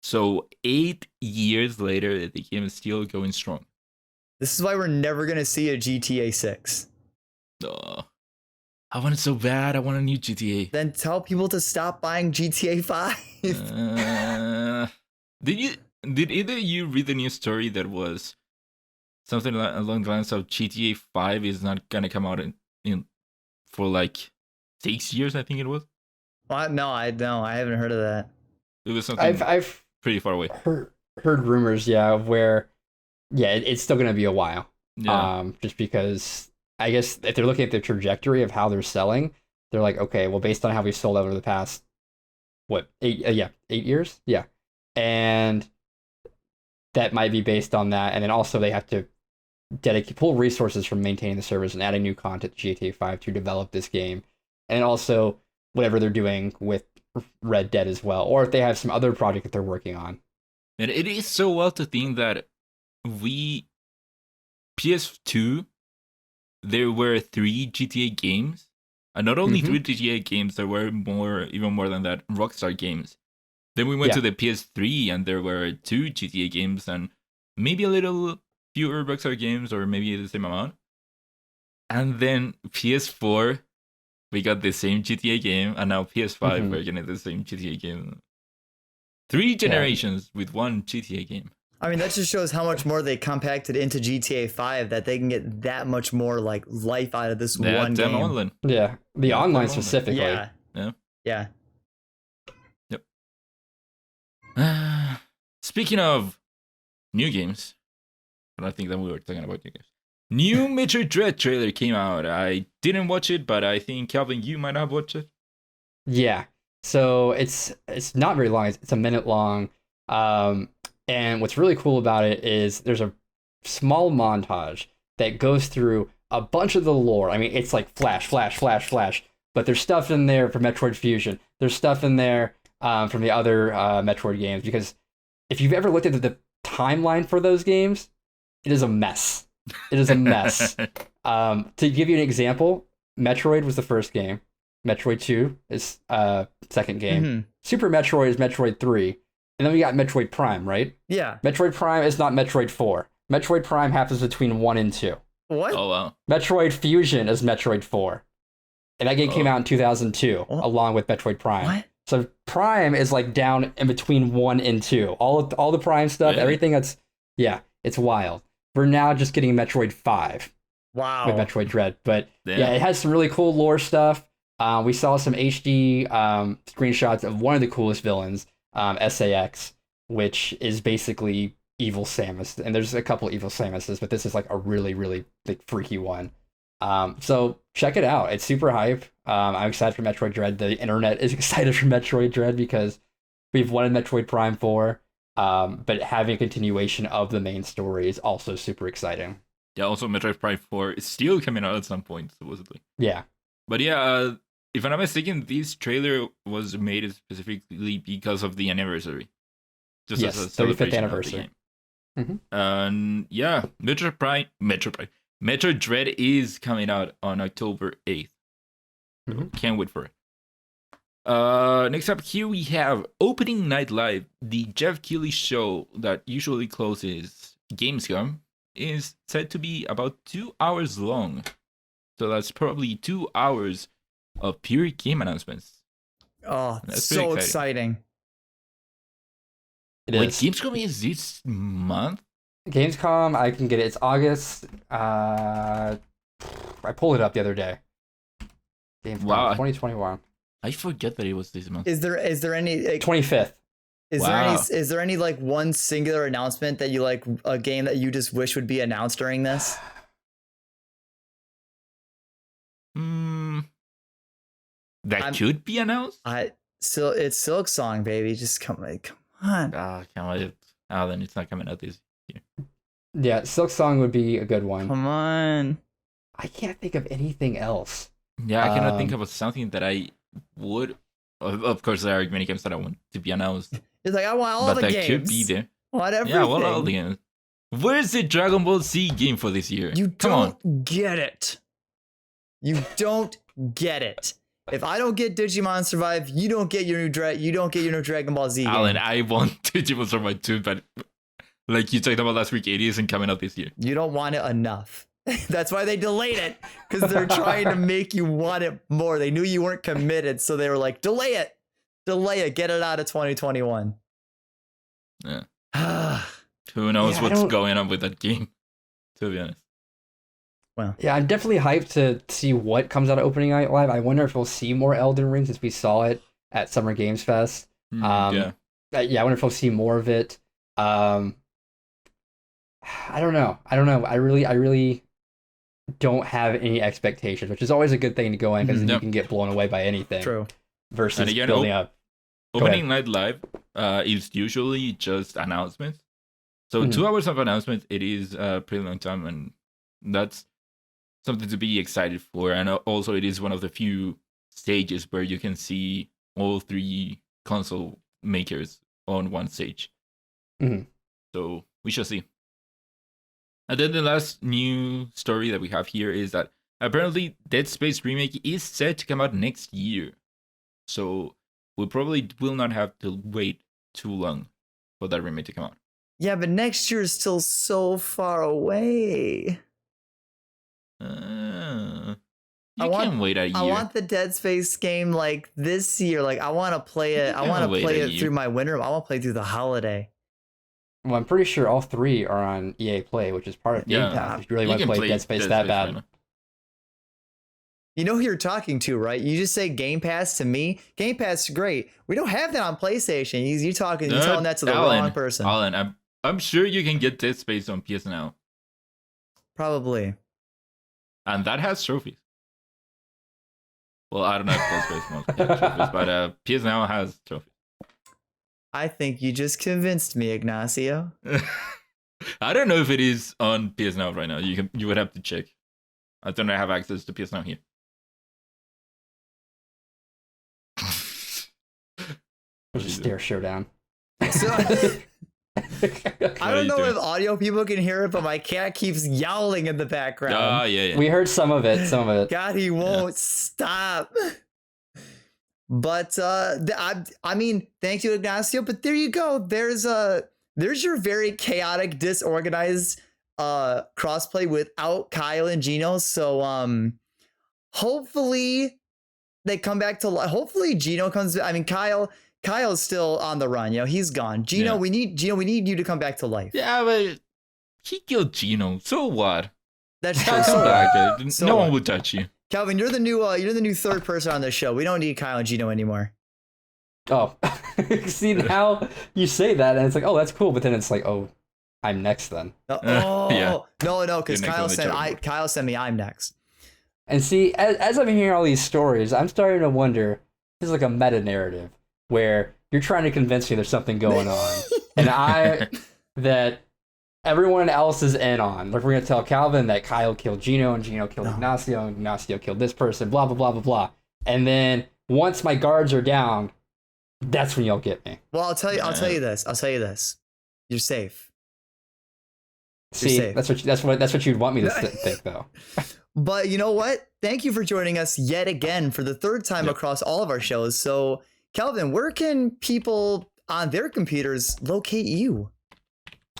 So 8 years later, the game is still going strong. This is why we're never gonna see a GTA 6. I want it so bad. I want a new GTA. Then tell people to stop buying GTA 5. Did either you read the news story that was something along the lines of GTA 5 is not gonna come out in for like 6 years? I think it was. What? No, I haven't heard of that. It was something I've pretty far away. heard rumors, of where, it's still gonna be a while. Yeah. Just because I guess if they're looking at the trajectory of how they're selling, they're like, okay, well, based on how we've sold over the past, 8 years? Yeah. And that might be based on that. And then also they have to pull resources from maintaining the servers and adding new content to GTA 5 to develop this game. And also whatever they're doing with Red Dead as well, or if they have some other project that they're working on. And it is so well to think that PS2, there were 3 GTA games. And not only 3 GTA games, there were even more than that, Rockstar games. Then we went to the PS3 and there were 2 GTA games and maybe a little fewer Rockstar games, or maybe the same amount. And then PS4, we got the same GTA game, and now PS5, we're getting the same GTA game. 3 generations with 1 GTA game. I mean, that just shows how much more they compacted into GTA 5, that they can get that much more like life out of this one game. Online. Yeah, the online online. specifically. Yeah. Yep. Speaking of new games, I don't think that we were talking about new games. New Metroid Dread trailer came out. I didn't watch it, but I think Calvin, you might have watched it. Yeah. So it's not very long. It's a minute long. And what's really cool about it is there's a small montage that goes through a bunch of the lore. I mean, it's like flash, flash, flash, flash. But there's stuff in there for Metroid Fusion. There's stuff in there from the other Metroid games. Because if you've ever looked at the timeline for those games, it is a mess. It is a mess. To give you an example, Metroid was the first game. Metroid 2 is second game. Super Metroid is Metroid 3. And then we got Metroid Prime, right? Yeah. Metroid Prime is not Metroid 4. Metroid Prime happens between 1 and 2. What? Oh, wow. Metroid Fusion is Metroid 4. And that game came out in 2002, along with Metroid Prime. What? So Prime is like down in between 1 and 2. All the Prime stuff, Really? everything that's... Yeah, it's wild. We're now just getting Metroid 5 Wow. with Metroid Dread. But Damn. yeah, it has some really cool lore stuff. We saw some HD screenshots of one of the coolest villains, SAX, which is basically evil Samus, and there's a couple evil Samuses, but this is like a really, really like freaky one. So check it out. It's super hype. I'm excited for Metroid Dread. The internet is excited for Metroid Dread because we've wanted Metroid Prime 4, but having a continuation of the main story is also super exciting. Yeah, also Metroid Prime 4 is still coming out at some point, supposedly. Yeah. But yeah, if I'm not mistaken, this trailer was made specifically because of the anniversary. Just Yes, as a 35th celebration anniversary. Of the game. And yeah, Metroid Dread is coming out on October 8th. So can't wait for it. Next up here we have Opening Night Live, the Jeff Keighley show that usually closes Gamescom, is said to be about 2 hours long. So that's probably 2 hours of pure game announcements. Oh, That's so pretty exciting. It Wait, is. Gamescom is this month? Gamescom, I can get it. It's August. I pulled it up the other day. Gamescom, Wow. 2021. I forget that it was this month. Is there any like, 25th. is there any like one singular announcement that you like, a game that you just wish would be announced during this? That could be announced? It's Silk Song, baby. Just come on. Ah, can't wait. Oh, then it's not coming out this year. Yeah, Silk Song would be a good one. Come on. I can't think of anything else. Yeah, I cannot think of something that I would. Of course, there are many games that I want to be announced. It's like I want all but the that games. could be there. Want everything. Yeah, well, all the games. Where's the Dragon Ball Z game for this year? You Come on. don't get it. You don't get it. If I don't get Digimon Survive, you don't get your new Dragon Ball Z game. Alan, I want Digimon Survive too, but like you talked about last week, it isn't coming out this year. You don't want it enough. That's why they delayed it, because they're trying to make you want it more. They knew you weren't committed, so they were like, delay it, get it out of 2021. Yeah. Who knows what's going on with that game, to be honest. Well, yeah, I'm definitely hyped to see what comes out of Opening Night Live. I wonder if we'll see more Elden Ring since we saw it at Summer Games Fest. Yeah, I wonder if we'll see more of it. I don't know. I really don't have any expectations, which is always a good thing to go in because then you can get blown away by anything. true. Versus and again, building up. Opening Night Live is usually just announcements. So 2 hours of announcements, it is a pretty long time, and that's something to be excited for. And also, it is one of the few stages where you can see all three console makers on one stage. So we shall see. And then the last new story that we have here is that apparently Dead Space Remake is set to come out next year. So we probably will not have to wait too long for that remake to come out. Yeah, but next year is still so far away. You can wait a year. I want the Dead Space game like this year. Like I want to play it. I want to play it through my winter. I want to play through the holiday. Well, I'm pretty sure all three are on EA Play, which is part of Game Pass. If you really want to play Dead Space that bad. Right, you know who you're talking to, right? You just say Game Pass to me. Game Pass is great. We don't have that on PlayStation. You're telling that to the wrong person. Alan, I'm sure you can get Dead Space on PS Now. Probably. And that has trophies. Well, I don't know if Dead Space wants trophies, but PS Now has trophies. I think you just convinced me, Ignacio. I don't know if it is on PS Now right now. You would have to check. I don't have access to PS Now here. There's a stare showdown. So, I don't know if audio people can hear it, but my cat keeps yowling in the background. Oh, yeah. We heard some of it. God, he won't stop. But I mean, thank you, Ignacio. But there you go. There's your very chaotic, disorganized crossplay without Kyle and Gino. So hopefully they come back to life. Hopefully Gino comes. I mean, Kyle's still on the run. You know, he's gone. Gino, we need you to come back to life. Yeah, but he killed Gino. So what? That's true. Come back. No one will touch you. Calvin, you're the new third person on this show. We don't need Kyle and Gino anymore. Oh, see how you say that, and it's like, oh, that's cool, but then it's like, oh, I'm next then. Oh, Yeah. no, because You're next on the Kyle sent me I'm next. And see, as I'm hearing all these stories, I'm starting to wonder, this is like a meta narrative where you're trying to convince me there's something going on. And that everyone else is in on. Like, we're going to tell Calvin that Kyle killed Gino and Gino killed Ignacio and Ignacio killed this person, blah, blah, blah, blah, blah. And then once my guards are down, that's when you'll get me. Well, I'll tell you this. You're safe. See, safe. that's what you'd want me to think, though. But you know what? Thank you for joining us yet again for the third time across all of our shows. So, Kelvin, where can people on their computers locate you?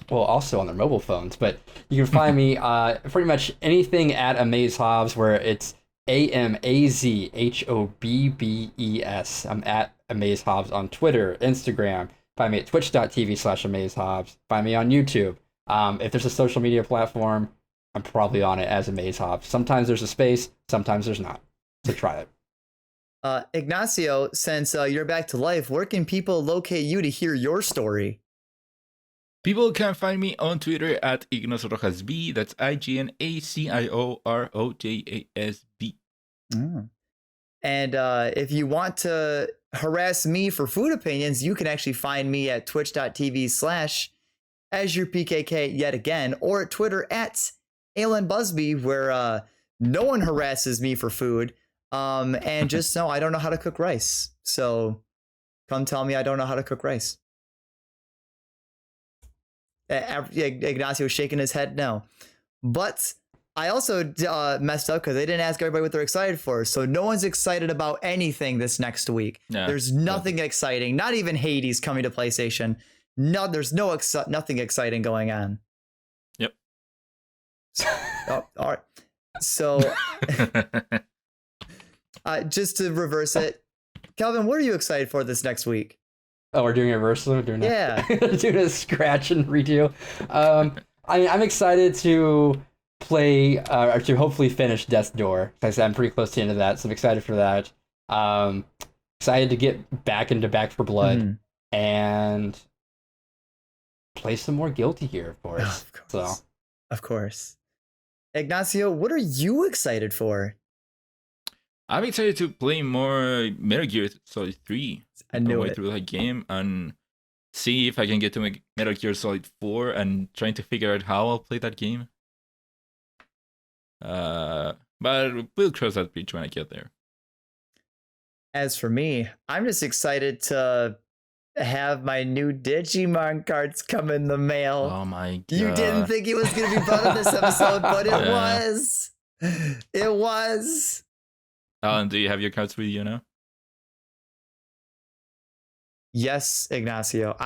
Well, also on their mobile phones, but you can find me pretty much anything at Amaze Hobbs, where it's AMAZHOBBES. I'm at Amaze Hobbs on Twitter, Instagram. Find me at twitch.tv/Amaze Hobbs. Find me on YouTube. If there's a social media platform, I'm probably on it as Amaze Hobbs. Sometimes there's a space, sometimes there's not. So try it. Ignacio, since you're back to life, where can people locate you to hear your story? People can find me on Twitter at IgnaciorojasB. That's IGNACIOROJASB. And if you want to harass me for food opinions, you can actually find me at twitch.tv/AzurePKK yet again, or at Twitter at Alan Busby, where no one harasses me for food. And just know I don't know how to cook rice. So come tell me I don't know how to cook rice. Ignacio's shaking his head no. But I also messed up because they didn't ask everybody what they're excited for. So no one's excited about anything this next week. Yeah, there's nothing exciting. Not even Hades coming to PlayStation. No, there's nothing exciting going on. Yep. All right. So just to reverse it, Calvin, what are you excited for this next week? Oh, we're doing a reversal? We're doing doing a scratch and redo. I'm excited to play, or to hopefully finish Death's Door. Like I said, I'm pretty close to the end of that, so I'm excited for that. Excited to get back into Back for Blood and play some more Guilty Gear, of course. Of course. Ignacio, what are you excited for? I'm excited to play more Metal Gear Solid 3. I knew it. Through that game and see if I can get to Metal Gear Solid 4 and trying to figure out how I'll play that game. But we'll cross that bridge when I get there. As for me, I'm just excited to have my new Digimon cards come in the mail. Oh my god. You didn't think it was going to be part of this episode, but it was. It was. Alan, do you have your cards with you now? Yes, Ignacio.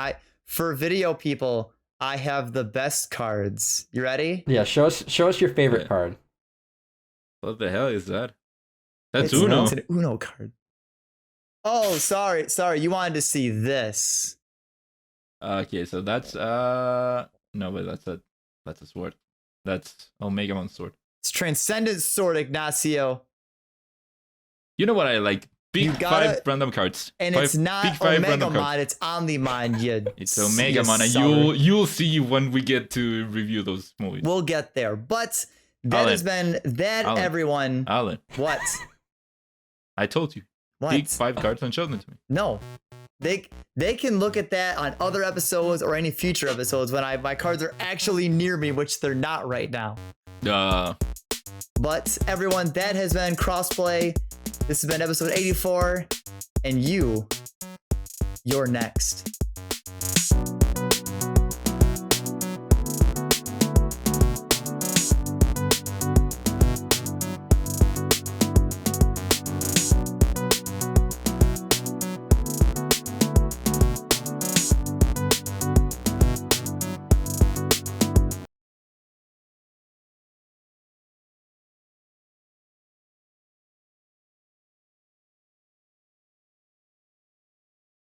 For video people, I have the best cards. You ready? Yeah, show us your favorite card. What the hell is that? That's Uno. It's an Uno card. Oh, sorry. You wanted to see this. Okay, so that's no, but that's a sword. That's Omega Mon sword. It's Transcendent Sword, Ignacio. You know what I like? Big 5 random cards. And it's not Omega Mon, it's Omnimon. It's Omega Mon, and you'll see when we get to review those movies. We'll get there. But that has been that, Alan. everyone. Alan. What? I told you. What? Big 5 cards and show them to me. No. They can look at that on other episodes or any future episodes when my cards are actually near me, which they're not right now. But everyone, that has been Crossplay. This has been episode 84, and you're next.